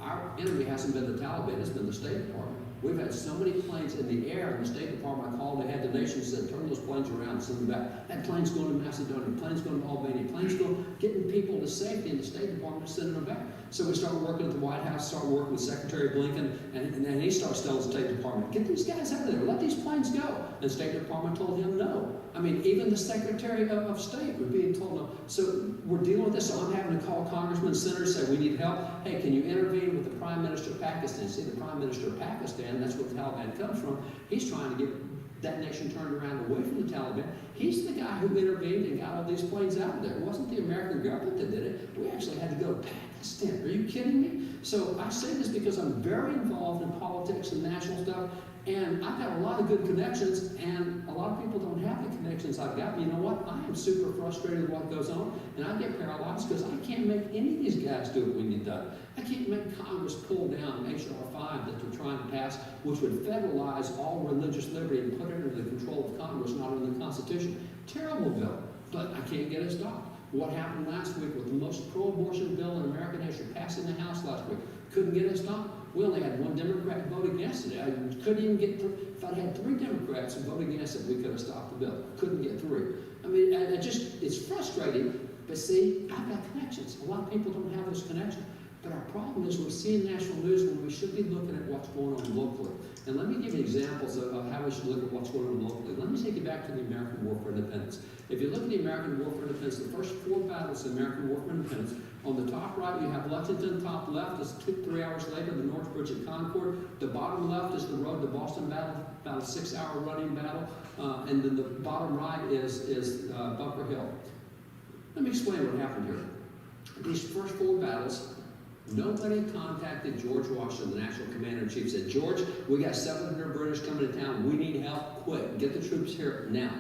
our enemy hasn't been the Taliban, it's been the State Department. We've had so many planes in the air, and the State Department called ahead the nation and said, turn those planes around, send them back. That plane's going to Macedonia, plane's going to Albania, plane's going, getting people to safety, and the State Department sending them back. So we started working at the White House, started working with Secretary Blinken, and then he starts telling the State Department, get these guys out of there, let these planes go. And the State Department told him no. I mean, even the Secretary of State was being told no. So we're dealing with this, so I'm having to call congressmen and senators, say we need help. Hey, can you intervene with the Prime Minister of Pakistan? See, the Prime Minister of Pakistan, that's where the Taliban comes from, he's trying to get that nation turned around away from the Taliban. He's the guy who intervened and got all these planes out of there. It wasn't the American government that did it. We actually had to go to Pakistan. Are you kidding me? So I say this because I'm very involved in politics and national stuff, and I've got a lot of good connections, and a lot of people don't have the connections I've got. But you know what? I am super frustrated with what goes on, and I get paralyzed because I can't make any of these guys do what we need done. I can't make Congress pull down H.R. 5 that they're trying to pass, which would federalize all religious liberty and put it under the control of Congress, not under the Constitution. Terrible bill, but I can't get it stopped. What happened last week with the most pro-abortion bill in American history, passed in the House last week, couldn't get it stopped. We only had one Democrat vote against it. I couldn't even get through. If I'd had 3 Democrats vote against it, we could have stopped the bill. Couldn't get through. I mean, it's frustrating, but see, I've got connections. A lot of people don't have those connections. But our problem is we're seeing national news when we should be looking at what's going on locally. And let me give you examples of how we should look at what's going on locally. Let me take you back to the American War for Independence. If you look at the American War for Independence, the first 4 battles of the American War for Independence, on the top right you have Lexington, top left is 3 hours later, the North Bridge at Concord. The bottom left is the road to Boston battle, about a 6-hour running battle. And then the bottom right is Bunker Hill. Let me explain what happened here. These first 4 battles, nobody contacted George Washington, the national commander-in-chief, said, George, we got 700 British coming to town. We need help quick. Get the troops here now.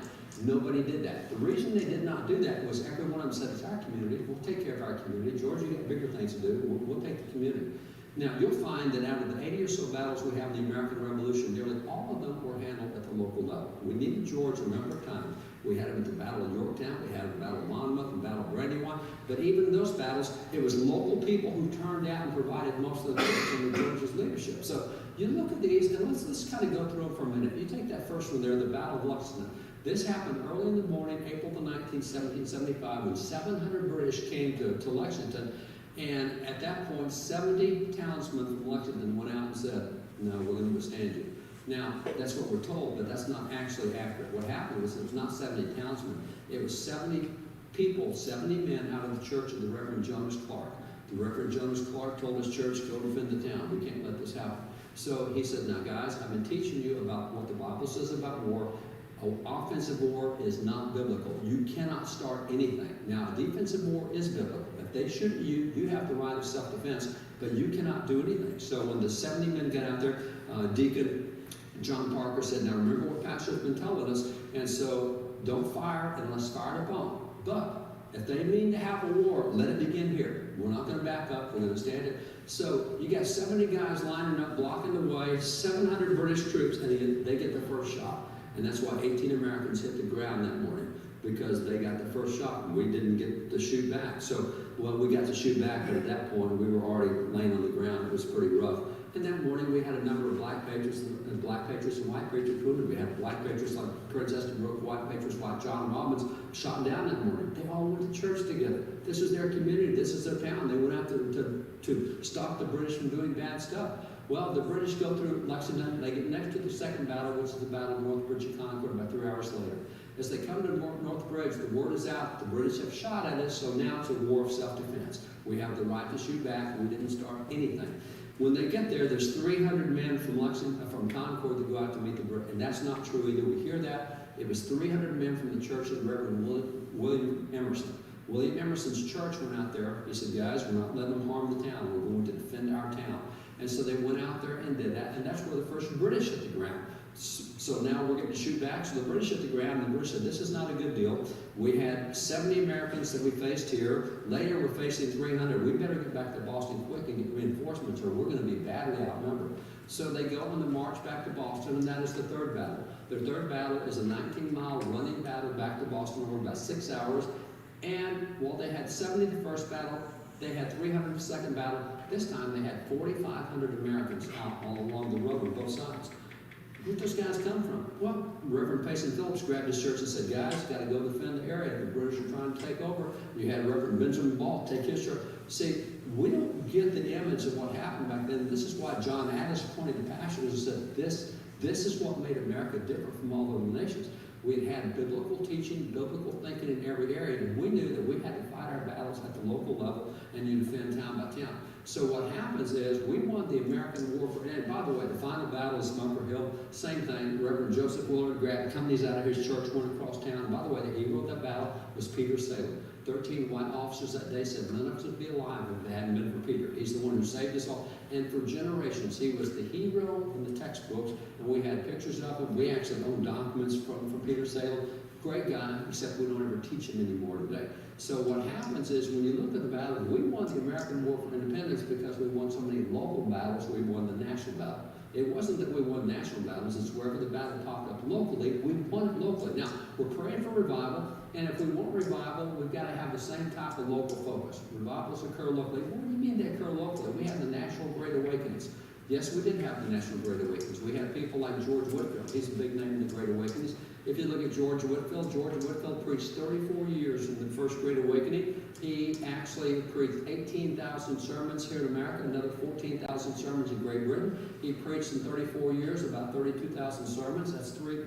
Nobody did that. The reason they did not do that was every one of them said, it's our community. We'll take care of our community. George, you got bigger things to do. We'll take the community. Now, you'll find that out of the 80 or so battles we have in the American Revolution, nearly all of them were handled at the local level. We needed George a number of times. We had him at the Battle of Yorktown, we had him at the Battle of Monmouth, the Battle of Brandywine, but even in those battles, it was local people who turned out and provided most of the troops under George's leadership. So you look at these, and let's kind of go through them for a minute. You take that first one there, the Battle of Lexington. This happened early in the morning, April the 19th, 1775, when 700 British came to Lexington, and at that point, 70 townsmen from Lexington went out and said, no, we're going to withstand you. Now, that's what we're told, but that's not actually accurate. What happened was it was not 70 townsmen. It was 70 people, 70 men out of the church of the Reverend Jonas Clark. The Reverend Jonas Clark told his church, go defend the town. We can't let this happen. So he said, now guys, I've been teaching you about what the Bible says about war. Offensive war is not biblical. You cannot start anything. Now, defensive war is biblical. If they shoot you, you have the right of self-defense, but you cannot do anything. So when the 70 men got out there, Deacon John Parker said, now remember what Pastor's been telling us, and so don't fire unless fired upon. But if they mean to have a war, let it begin here. We're not going to back up. We're going to stand it. So you got 70 guys lining up, blocking the way, 700 British troops, and they get the first shot. And that's why 18 Americans hit the ground that morning, because they got the first shot and we didn't get to shoot back. So, well, we got to shoot back, but at that point we were already laying on the ground. It was pretty rough. And that morning we had a number of black patriots and white patriots wounded. We had black patriots like Princess Brooke, white patriots like John Robbins shot down that morning. They all went to church together. This is their community. This is their town. They went out to stop the British from doing bad stuff. Well, the British go through Lexington. They get next to the second battle, which is the Battle of North Bridge at Concord, about 3 hours later. As they come to North Bridge, the word is out. The British have shot at us, so now it's a war of self-defense. We have the right to shoot back. We didn't start anything. When they get there, there's 300 men from Concord that go out to meet the British, and that's not true either. We hear that. It was 300 men from the church of the Reverend William Emerson. William Emerson's church went out there. He said, guys, we're not letting them harm the town. We're going to defend our town. And so they went out there and did that, and that's where the first British hit the ground. So now we're getting to shoot back. So the British hit the ground, and the British said, this is not a good deal. We had 70 Americans that we faced here. Later, we're facing 300. We better get back to Boston quick and get reinforcements, or we're going to be badly outnumbered. So they go on the march back to Boston, and that is the third battle. The third battle is a 19-mile running battle back to Boston over about 6 hours. And while they had 70 the first battle, they had 300 the second battle. This time they had 4,500 Americans out all along the road on both sides. Where'd those guys come from? Well, Reverend Payson Phillips grabbed his church and said, guys, got to go defend the area. The British are trying to take over. You had Reverend Benjamin Ball take his church. See, we don't get the image of what happened back then. This is why John Addis pointed to pastors and said, this is what made America different from all other nations. We had biblical teaching, biblical thinking in every area, and we knew that we had to fight our battles at the local level and you defend town by town. So what happens is we won the American War for, and by the way, the final battle is Bunker Hill. Same thing. Reverend Joseph Willard grabbed companies out of his church, went across town. By the way, the hero of that battle was Peter Salem. 13 white officers that day said none of us would be alive if it hadn't been for Peter. He's the one who saved us all. And for generations, he was the hero in the textbooks, and we had pictures of him. We actually own documents from Peter Salem. Great guy, except we don't ever teach him anymore today. So what happens is when you look at the battle, we won the American War for Independence because we won so many local battles, we won the national battle. It wasn't that we won national battles, it's wherever the battle popped up locally, we won it locally. Now, we're praying for revival, and if we want revival, we've got to have the same type of local focus. Revivals occur locally. What do you mean they occur locally? We have the National Great Awakenings. Yes, we did have the National Great Awakenings. We had people like George Whitefield. He's a big name in the Great Awakenings. If you look at George Whitefield preached 34 years in the First Great Awakening. He actually preached 18,000 sermons here in America, another 14,000 sermons in Great Britain. He preached in 34 years about 32,000 sermons.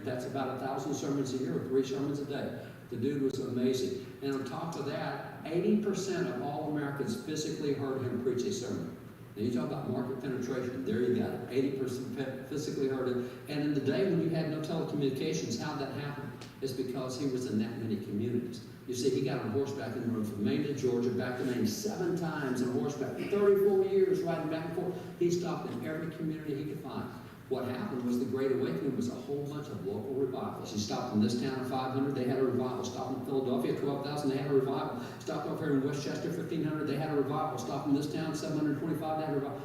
That's about 1,000 sermons a year, or 3 sermons a day. The dude was amazing. And on top of that, 80% of all Americans physically heard him preach a sermon. Now you talk about market penetration, there you got it. 80% physically heard it. And in the day when you had no telecommunications, how'd that happen? It's because he was in that many communities. You see, he got on horseback in the road from Maine to Georgia, back to Maine 7 times on horseback. 34 years riding back and forth. He stopped in every community he could find. What happened was the Great Awakening was a whole bunch of local revivals. He stopped in this town at 500, they had a revival. Stopped in Philadelphia at 12,000, they had a revival. Stopped up here in Westchester, 1,500, they had a revival. Stopped in this town, 725, they had a revival.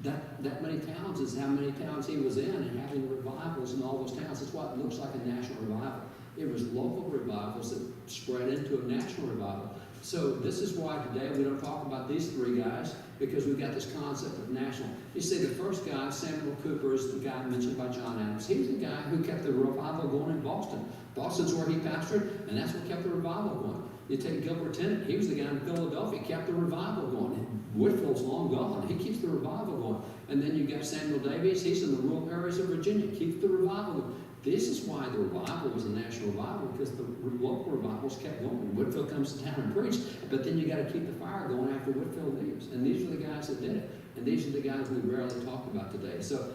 That many towns is how many towns he was in, and having revivals in all those towns. That's why it looks like a national revival. It was local revivals that spread into a national revival. So this is why today we don't talk about these 3 guys, because we've got this concept of national. You see, the first guy, Samuel Cooper, is the guy mentioned by John Adams. He's the guy who kept the revival going in Boston. Boston's where he pastored, and that's what kept the revival going. You take Gilbert Tennant, he was the guy in Philadelphia, kept the revival going. And Whitfield's long gone, he keeps the revival going. And then you've got Samuel Davies, he's in the rural areas of Virginia, keeps the revival going. This is why the revival was a national revival, because the local revivals kept going. Whitefield comes to town and preaches, but then you got to keep the fire going after Whitefield leaves. And these are the guys that did it. And these are the guys we rarely talk about today. So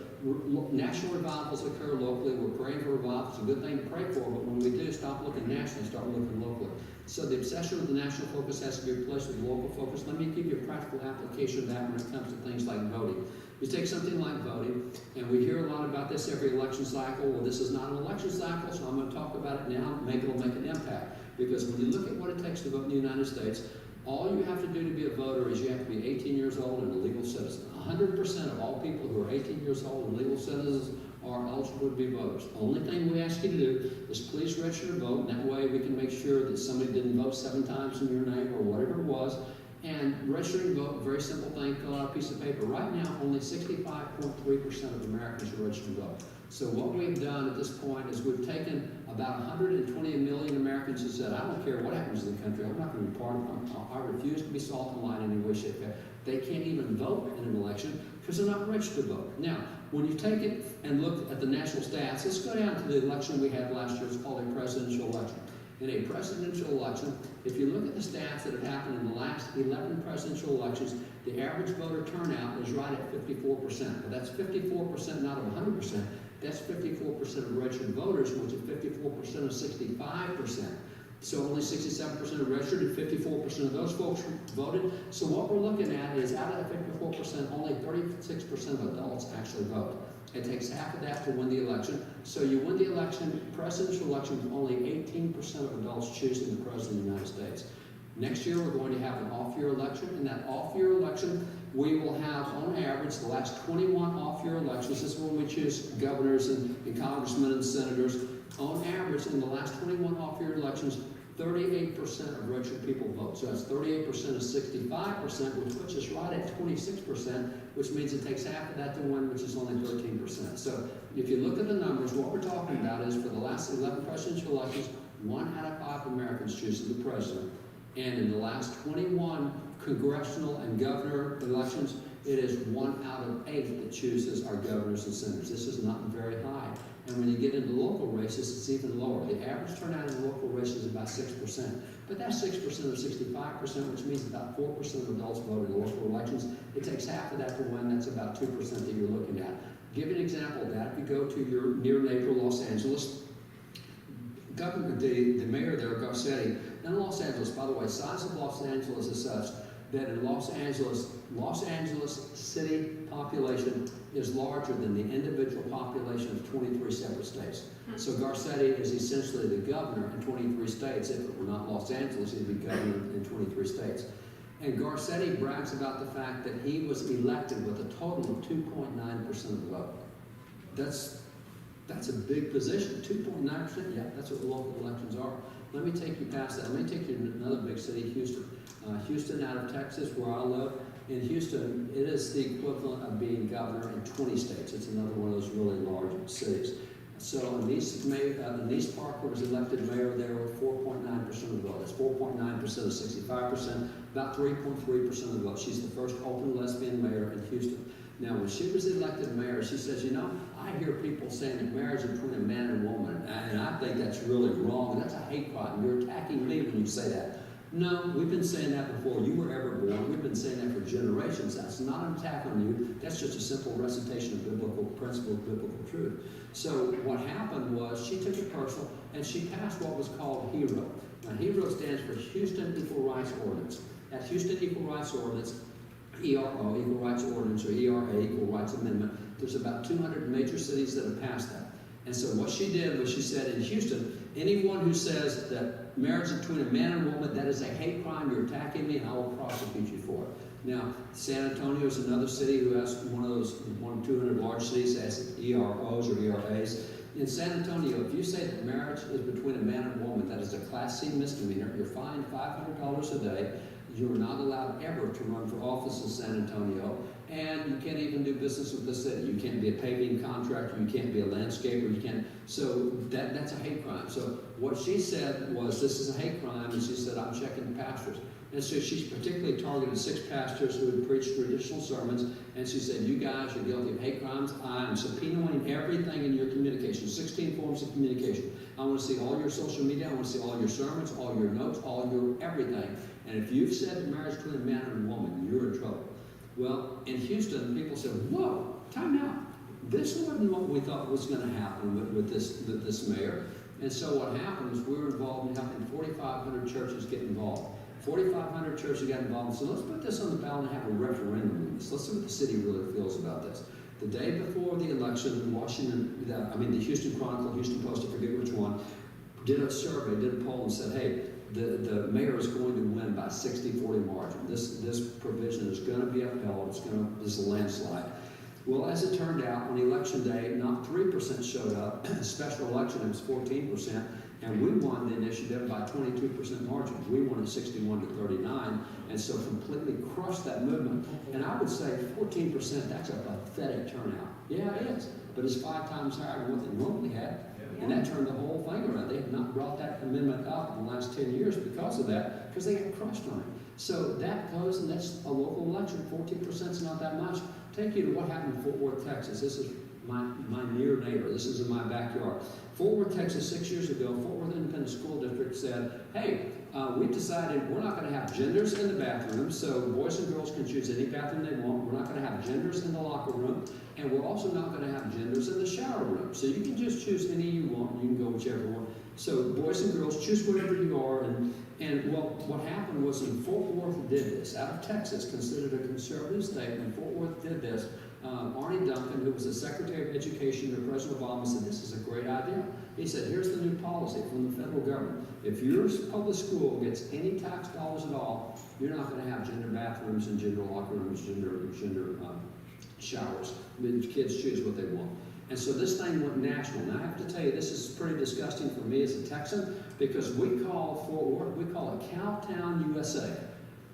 national revivals occur locally. We're praying for revival. It's a good thing to pray for, but when we do, stop looking nationally, start looking locally. So the obsession with the national focus has to be replaced with local focus. Let me give you a practical application of that when it comes to things like voting. You take something like voting, and we hear a lot about this every election cycle. Well, this is not an election cycle, so I'm going to talk about it now. Maybe it'll make an impact. Because when you look at what it takes to vote in the United States, all you have to do to be a voter is you have to be 18 years old and a legal citizen. 100% of all people who are 18 years old and legal citizens are eligible to be voters. The only thing we ask you to do is please register to vote, and that way we can make sure that somebody didn't vote 7 times in your name or whatever it was. And registering to vote, very simple thing, fill out a piece of paper. Right now, only 65.3% of Americans are registered to vote. So what we've done at this point is we've taken about 120 million Americans who said, I don't care what happens in the country, I'm not going to be part of it. I refuse to be salt and light in any way, shape, or form. They can't even vote in an election because they're not registered to vote. Now, when you take it and look at the national stats, let's go down to the election we had last year. It's called a presidential election. In a presidential election, if you look at the stats that have happened in the last 11 presidential elections, the average voter turnout is right at 54%. But that's 54% not of 100%. That's 54% of registered voters, which is 54% of 65%. So only 67% are registered and 54% of those folks voted. So what we're looking at is out of that 54%, only 36% of adults actually vote. It takes half of that to win the election. So you win the election, presidential election, with only 18% of adults choosing the President of the United States. Next year, we're going to have an off-year election. In that off-year election, we will have, on average, the last 21 off-year elections. This is when we choose governors and congressmen and senators. On average, in the last 21 off-year elections, 38% of registered people vote. So that's 38% of 65%, which puts us right at 26%, which means it takes half of that to win, which is only 13%. So if you look at the numbers, what we're talking about is for the last 11 presidential elections, 1 out of 5 Americans chooses the president. And in the last 21 congressional and governor elections, it is 1 out of 8 that chooses our governors and senators. This is not very high. And when you get into local races, it's even lower. The average turnout in local races is about 6%. But that's 6% of 65%, which means about 4% of adults vote in local elections. It takes half of that to win. That's about 2% that you're looking at. Give you an example of that. If you go to your near neighbor, Los Angeles, the mayor there, Garcetti, in Los Angeles, by the way, size of Los Angeles is such that in Los Angeles city population is larger than the individual population of 23 separate states. So Garcetti is essentially the governor in 23 states. If it were not Los Angeles, he'd be governor in 23 states. And Garcetti brags about the fact that he was elected with a total of 2.9% of the vote. That's a big position. 2.9%, yeah, that's what local elections are. Let me take you past that. Let me take you to another big city, Houston. Houston, out of Texas, where I live. In Houston, it is the equivalent of being governor in 20 states. It's another one of those really large cities. So Denise Parker was elected mayor there with 4.9% of the vote. That's 4.9% of 65%, about 3.3% of the vote. She's the first open lesbian mayor in Houston. Now, when she was elected mayor, she says, you know, I hear people saying that marriage is between a man and a woman, and I think that's really wrong. That's a hate crime. You're attacking me when you say that. No, we've been saying that before you were ever born. We've been saying that for generations. That's not an attack on you. That's just a simple recitation of biblical principle, biblical truth. So what happened was she took it personal, and she passed what was called HERO. Now, HERO stands for Houston Equal Rights Ordinance. At Houston Equal Rights Ordinance, ERO, Equal Rights Ordinance, or ERA, Equal Rights Amendment, there's about 200 major cities that have passed that. And so what she did was she said in Houston, anyone who says that marriage is between a man and a woman, that is a hate crime, you're attacking me, and I will prosecute you for it. Now, San Antonio is another city who has one of 200 large cities that has EROs or ERAs. In San Antonio, if you say that marriage is between a man and a woman, that is a Class C misdemeanor, you're fined $500 a day. You are not allowed ever to run for office in San Antonio, and you can't even do business with the city. You can't be a paving contractor, you can't be a landscaper, you can't. So that's a hate crime. So what she said was, this is a hate crime, and she said, I'm checking pastors. And so she particularly targeted 6 pastors who had preached traditional sermons, and she said, you guys are guilty of hate crimes. I am subpoenaing everything in your communication, 16 forms of communication. I want to see all your social media, I want to see all your sermons, all your notes, all your everything. And if you've said that marriage between a man and a woman, you're in trouble. Well, in Houston, people said, whoa, time out. This wasn't what we thought was going to happen with this mayor. And so what happened is we were involved in helping 4,500 churches get involved. 4,500 churches got involved. So let's put this on the ballot and have a referendum on this. Let's see what the city really feels about this. The day before the election, the Houston Chronicle, Houston Post, I forget which one, did a survey, did a poll and said, hey, the mayor is going to win by 60-40 margin. This provision is going to be upheld. This is a landslide. Well, as it turned out, on election day, not 3% showed up. Special election, it was 14%, and we won the initiative by 22% margin. We won at 61-39, and so completely crushed that movement. And I would say 14%, that's a pathetic turnout. Yeah, it is, but it's 5 times higher than what they normally had. And that turned the whole thing around. They have not brought that amendment up in the last 10 years because of that, because they got crushed on it. So that goes, and that's a local election. 14% is not that much. Take you to what happened in Fort Worth, Texas. This is my near neighbor. This is in my backyard. Fort Worth, Texas, 6 years ago, Fort Worth Independent School District said, hey, we decided we're not going to have genders in the bathroom, so boys and girls can choose any bathroom they want. We're not going to have genders in the locker room, and we're also not going to have genders in the shower room. So you can just choose any you want. You can go whichever one. So boys and girls, choose whatever you are. And well, what happened was when Fort Worth did this, out of Texas, considered a conservative state, when Fort Worth did this, Arnie Duncan, who was the Secretary of Education under President Obama, said, this is a great idea. He said, here's the new policy from the federal government. If your public school gets any tax dollars at all, you're not going to have gender bathrooms and gender locker rooms, gender showers. The kids choose what they want. And so this thing went national. Now I have to tell you, this is pretty disgusting for me as a Texan, because we call Fort Worth, we call it Cowtown, USA.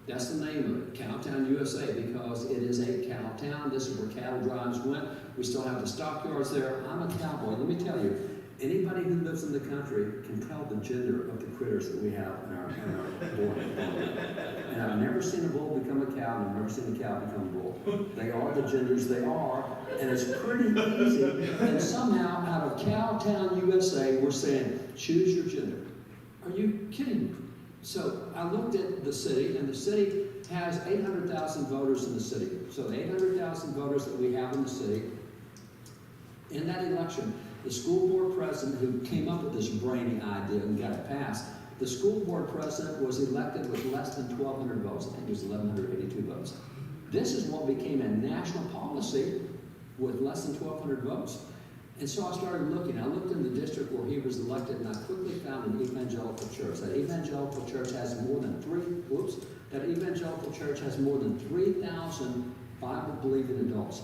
That's the name of it, Cowtown, USA, because it is a cow town. This is where cattle drives went. We still have the stockyards there. I'm a cowboy. Let me tell you, anybody who lives in the country can tell the gender of the critters that we have in our board. And I've never seen a bull become a cow, and I've never seen a cow become a bull. They are the genders they are, and it's pretty easy. And somehow, out of Cowtown, USA, we're saying, choose your gender. Are you kidding me? So I looked at the city, and the city has 800,000 voters in the city. So the 800,000 voters that we have in the city, in that election, the school board president who came up with this brainy idea and got it passed, the school board president was elected with less than 1,200 votes. I think it was 1,182 votes. This is what became a national policy with less than 1,200 votes. And so I started looking. I looked in the district where he was elected, and I quickly found an evangelical church. That evangelical church has more than 3,000 Bible-believing adults.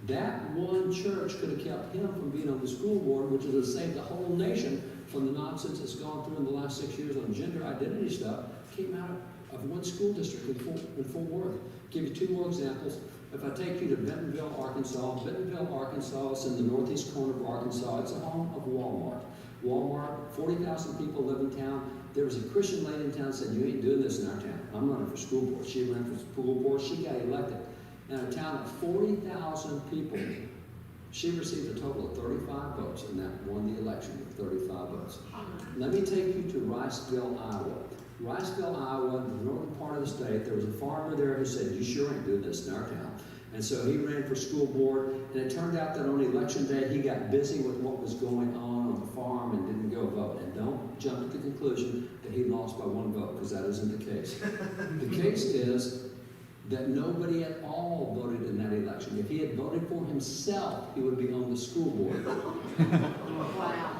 That one church could have kept him from being on the school board, which would have saved the whole nation from the nonsense that's gone through in the last 6 years on gender identity stuff. Came out of one school district in Fort Worth. Give you two more examples. If I take you to Bentonville, Arkansas is in the northeast corner of Arkansas. It's a home of Walmart. Walmart, 40,000 people live in town. There was a Christian lady in town that said, you ain't doing this in our town. I'm running for school board. She ran for school board. She got elected. In a town of 40,000 people, she received a total of 35 votes, and that won the election with 35 votes. Let me take you to Riceville, Iowa. Riceville, Iowa, the northern part of the state, there was a farmer there who said, you sure ain't doing this in our town. And so he ran for school board, and it turned out that on election day, he got busy with what was going on the farm and didn't go vote. And don't jump to the conclusion that he lost by one vote, because that isn't the case. The case is that nobody at all voted in that election. If he had voted for himself, he would be on the school board. Wow.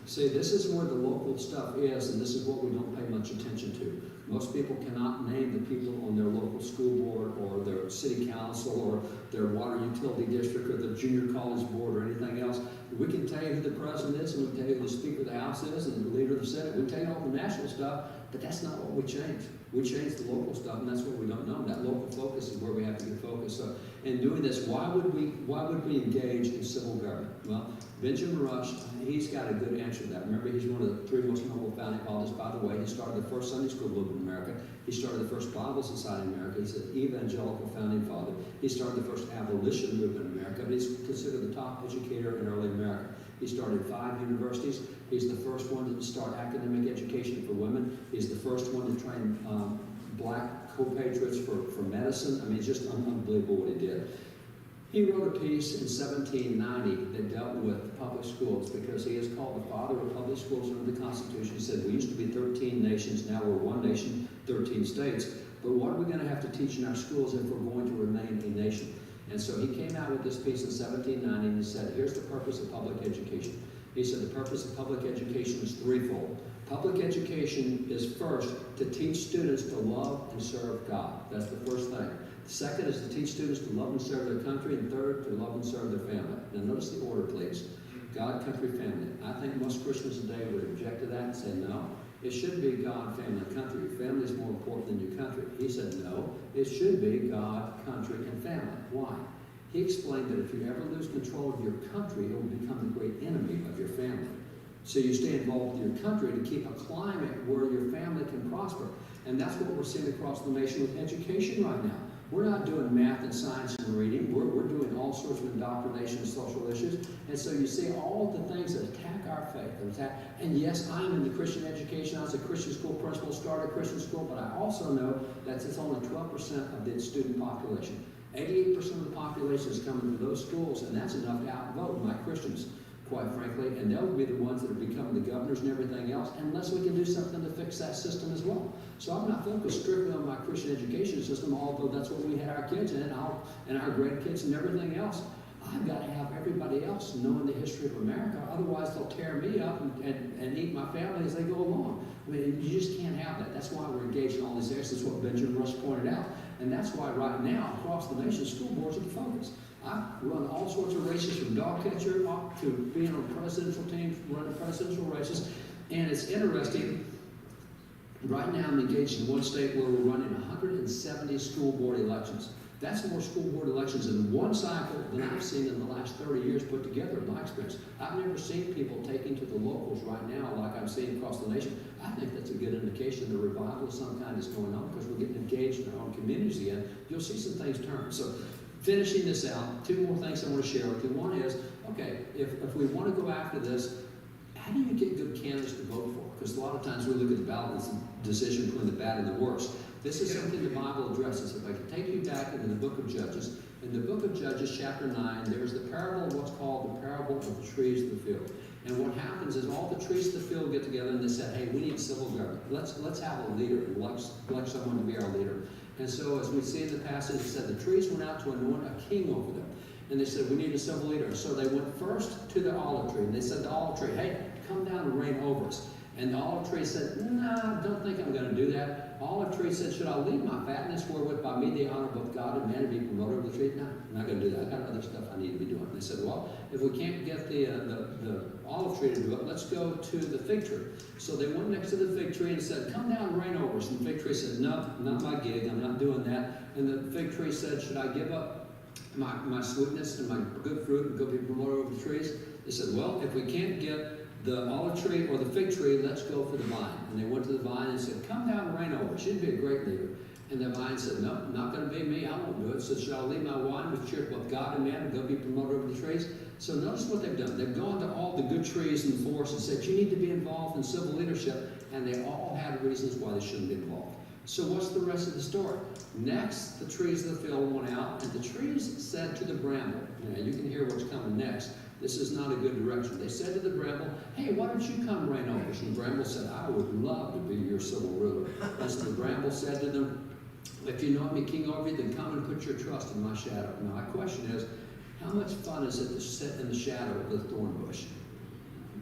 See, this is where the local stuff is, and this is what we don't pay much attention to. Most people cannot name the people on their local school board or their city council or their water utility district or the junior college board or anything else. We can tell you who the president is, and we can tell you who the Speaker of the House is and the leader of the Senate. We can tell you all the national stuff, but that's not what we change. We change the local stuff, and that's what we don't know. That local focus is where we have to get focused. So, in doing this, why would we engage in civil government? Well, Benjamin Rush, he's got a good answer to that. Remember, he's one of the three most noble founding fathers. By the way, he started the first Sunday school movement in America. He started the first Bible Society in America. He's an evangelical founding father. He started the first abolition movement in America, but he's considered the top educator in early America. He started 5 universities. He's the first one to start academic education for women. He's the first one to train black co-patriots for medicine. I mean, it's just unbelievable what he did. He wrote a piece in 1790 that dealt with public schools, because he is called the father of public schools under the Constitution. He said, we used to be 13 nations, now we're one nation, 13 states. But what are we going to have to teach in our schools if we're going to remain a nation? And so he came out with this piece in 1790, and he said, here's the purpose of public education. He said the purpose of public education is threefold. Public education is first to teach students to love and serve God. That's the first thing. The second is to teach students to love and serve their country, and third, to love and serve their family. Now notice the order, please. God, country, family. I think most Christians today would object to that and say, no, it should be God, family, and country. Your family is more important than your country. He said, no, it should be God, country, and family. Why? He explained that if you ever lose control of your country, it will become the great enemy of your family. So you stay involved with your country to keep a climate where your family can prosper. And that's what we're seeing across the nation with education right now. We're not doing math and science and reading. We're doing all sorts of indoctrination and social issues. And so you see all the things that attack our faith. And yes, I'm in the Christian education. I was a Christian school principal, started a Christian school, but I also know that it's only 12% of the student population. 88% of the population is coming to those schools, and that's enough to outvote my Christians, quite frankly, and they'll be the ones that are becoming the governors and everything else, unless we can do something to fix that system as well. So I'm not focused strictly on my Christian education system, although that's what we had our kids in, and our grandkids and everything else. I've got to have everybody else knowing the history of America, otherwise they'll tear me up and eat my family as they go along. I mean, you just can't have that. That's why we're engaged in all these areas. That's what Benjamin Rush pointed out. And that's why right now, across the nation, school boards are the focus. I run all sorts of races, from dog catcher up to being on presidential teams, running presidential races. And it's interesting, right now I'm engaged in one state where we're running 170 school board elections. That's more school board elections in one cycle than I've seen in the last 30 years put together in my experience. I've never seen people taking to the locals right now like I'm seeing across the nation. I think that's a good indication that a revival of some kind is going on because we're getting engaged in our own communities again. You'll see some things turn. So finishing this out, two more things I want to share with you. One is, okay, if we want to go after this, how do you get good candidates to vote for? Because a lot of times we look at the ballot as a decision between the bad and the worst. This is something the Bible addresses. If I could take you back into the book of Judges. In the book of Judges, chapter 9, there's the parable of what's called the parable of the trees of the field. And what happens is all the trees of the field get together and they said, hey, we need civil government. Let's have a leader. Elect someone to be our leader. And so as we see in the passage, it said the trees went out to anoint a king over them. And they said, we need a civil leader. So they went first to the olive tree. And they said to the olive tree, hey, come down and reign over us. And the olive tree said, nah, don't think I'm going to do that. Olive tree said, should I leave my fatness wherewith by me they honor both God and man and be promoted over the tree? No, I'm not going to do that. I've got other stuff I need to be doing. They said, well, if we can't get the olive tree to do it, let's go to the fig tree. So they went next to the fig tree and said, come down and reign over us. And the fig tree said, no, not my gig. I'm not doing that. And the fig tree said, should I give up my sweetness and my good fruit and go be promoted over the trees? They said, well, if we can't get the olive tree or the fig tree, let's go for the vine. And they went to the vine and said, come down and reign over us. You'd be a great leader. And the vine said, no, not going to be me. I won't do it. So shall I leave my wine with cheer both God and man and go be promoted over the trees? So notice what they've done. They've gone to all the good trees in the forest and said, you need to be involved in civil leadership. And they all had reasons why they shouldn't be involved. So what's the rest of the story? Next, the trees of the field went out, and the trees said to the bramble, now you can hear what's coming next. This is not a good direction. They said to the bramble, hey, why don't you come reign over us? And the bramble said, I would love to be your civil ruler. And so the bramble said to them, if you know me king over you, then come and put your trust in my shadow. Now my question is, how much fun is it to sit in the shadow of the thorn bush?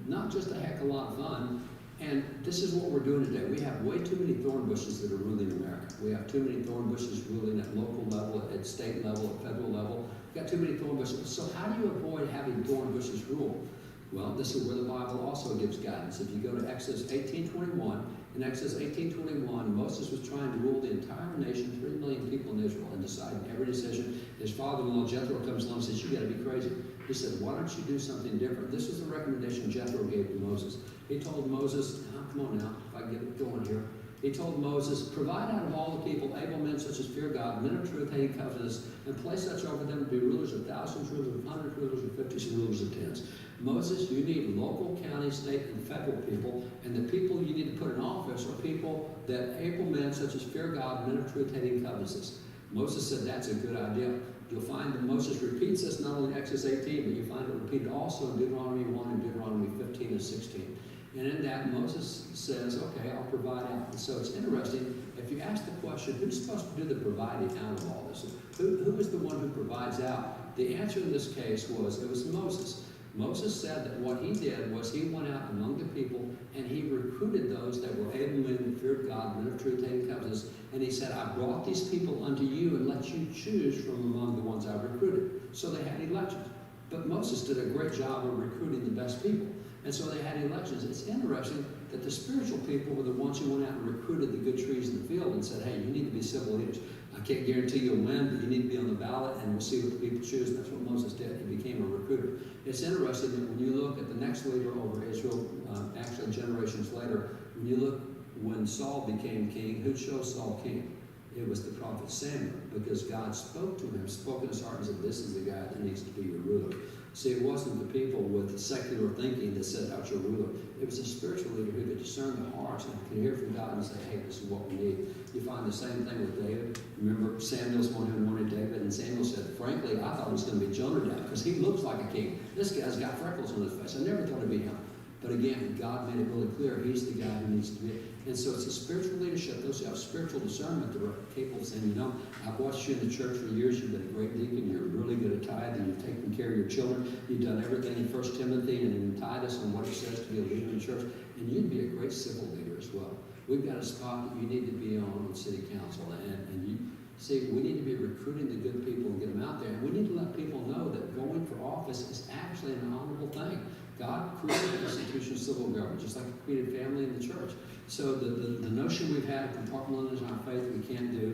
Not just a heck of a lot of fun. And this is what we're doing today. We have way too many thorn bushes that are ruling America. We have too many thorn bushes ruling at local level, at state level, at federal level. We've got too many thorn bushes. So how do you avoid having thorn bushes rule? Well, this is where the Bible also gives guidance. If you go to Exodus 18:21, in Exodus 18:21, Moses was trying to rule the entire nation, 3 million people in Israel, and deciding every decision. His father-in-law Jethro comes along and says, you got to be crazy. He said, why don't you do something different? This was the recommendation Jethro gave to Moses. He told Moses, come on now, if I can get it going here. He told Moses, provide out of all the people able men such as fear God, men of truth, hating covetousness, and place such over them to be rulers of thousands, rulers of hundreds, rulers of fifties, and rulers of tens. Moses, you need local, county, state, and federal people, and the people you need to put in office are people that able men such as fear God, men of truth, hating covetousness. Moses said that's a good idea. You'll find that Moses repeats this not only in Exodus 18, but you find it repeated also in Deuteronomy 1 and Deuteronomy 15 and 16. And in that, Moses says, okay, I'll provide out. And so it's interesting, if you ask the question, who's supposed to do the providing out of all this? Who is the one who provides out? The answer in this case was, it was Moses. Moses said that what he did was he went out among the people and he recruited those that were able men who feared God, men of truth, hating covetousness. And he said, I brought these people unto you and let you choose from among the ones I recruited. So they had elections. But Moses did a great job of recruiting the best people. And so they had elections. It's interesting that the spiritual people were the ones who went out and recruited the good trees in the field and said, hey, you need to be civil leaders. I can't guarantee you'll win, but you need to be on the ballot, and we'll see what the people choose. That's what Moses did. He became a recruiter. It's interesting that when you look at the next leader over Israel, actually generations later, when you look when Saul became king, who chose Saul king? It was the prophet Samuel, because God spoke to him, spoke in his heart and said, this is the guy that needs to be your ruler. See, it wasn't the people with secular thinking that said, "Out your ruler." It was a spiritual leader who could discern the hearts and could hear from God and say, hey, this is what we need. You find the same thing with David. Remember, Samuel's one who anointed David, and Samuel said, frankly, I thought it was going to be Jonadab, because he looks like a king. This guy's got freckles on his face. I never thought it'd be him. But again, God made it really clear he's the guy who needs to be. And so it's a spiritual leadership. Those who have spiritual discernment that are capable of saying, you know, I've watched you in the church for years. You've been a great deacon. You're really good at tithing. You've taken care of your children. You've done everything in 1 Timothy and in Titus on what it says to be a leader in the church. And you'd be a great civil leader as well. We've got a spot that you need to be on city council. And you see, we need to be recruiting the good people and get them out there. And we need to let people know that going for office is actually an honorable thing. God created an institution of civil government, just like He created family in the church. So the notion we've had of compartmentalizing our faith, we can't do.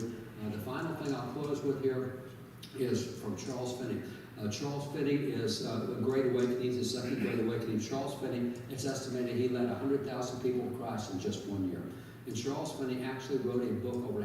The final thing I'll close with here is from Charles Finney. Charles Finney is a Great Awakening. He's the second Great Awakening. Charles Finney, it's estimated he led 100,000 people to Christ in just 1 year. And Charles Finney actually wrote a book over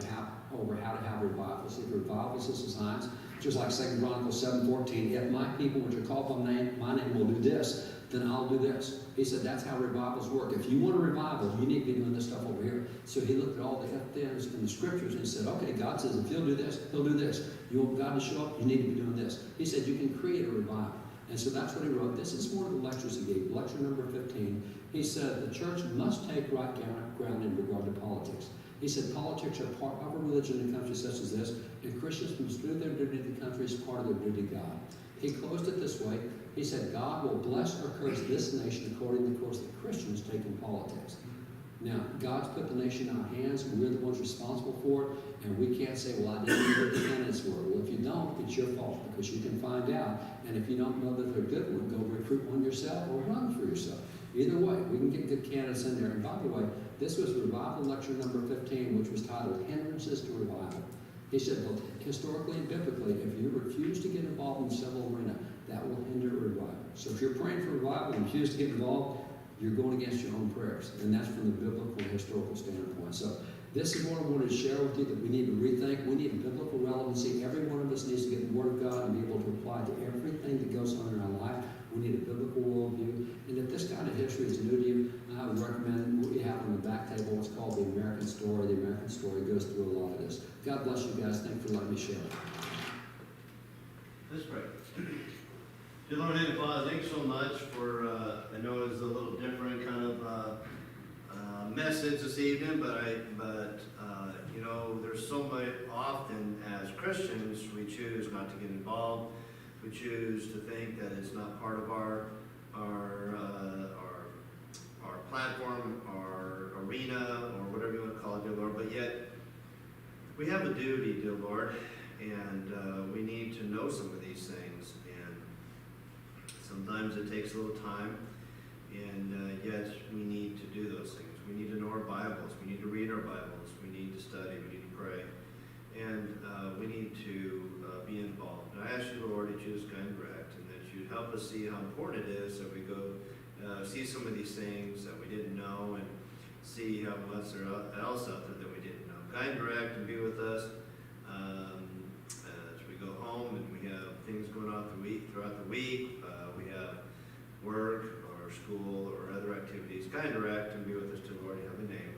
how to have revivals. If revivals is designs, just like 2 Chronicles 7:14, if my people which are called by my name will do this, then I'll do this. He said that's how revivals work. If you want a revival, you need to be doing this stuff over here. So he looked at all the if-thens in the scriptures and said, okay, God says if you'll do this, He'll do this. You want God to show up, you need to be doing this. He said you can create a revival. And so that's what he wrote. This is one of the lectures he gave, lecture number 15. He said the church must take right ground in regard to politics. He said politics are part of a religion in a country such as this, and Christians must do their duty to the country as part of their duty to God. He closed it this way. He said, God will bless or curse this nation according to the course that Christians take in politics. Now, God's put the nation in our hands, and we're the ones responsible for it, and we can't say, well, I didn't know what the candidates were. Well, if you don't, it's your fault, because you can find out, and if you don't know that they're good, go recruit one yourself or run for yourself. Either way, we can get good candidates in there. And by the way, this was Revival Lecture number 15, which was titled Hindrances to Revival. He said, well, historically and biblically, if you refuse to get involved in the civil arena, that will hinder revival. So if you're praying for revival and refuse to get involved, you're going against your own prayers. And that's from the biblical and historical standpoint. So this is what I wanted to share with you, that we need to rethink. We need biblical relevancy. Every one of us needs to get the Word of God and be able to apply to everything that goes on in our life. We need a biblical worldview. And if this kind of history is new to you, I would recommend what we have on the back table, what's called The American Story. The American Story goes through a lot of this. God bless you guys. Thanks for letting me share. Let's pray. Dear Lord and Father, thanks so much for, I know it's a little different kind of message this evening, but you know, there's so much often as Christians, we choose not to get involved. We choose to think that it's not part of our platform, our arena, or whatever you want to call it, dear Lord, but yet we have a duty, dear Lord, and we need to know some of these things, and sometimes it takes a little time, and yet we need to do those things. We need to know our Bibles, we need to read our Bibles, we need to study, we need to pray, and we need to be involved. And I ask you, Lord, that you just guide and direct, and that you'd help us see how important it is that we go see some of these things that we didn't know, and see how much there else out there that we didn't know. Guide and direct and be with us as we go home, and we have things going on throughout the week. We have work or school or other activities. Guide and direct and be with us, to Lord, in the name.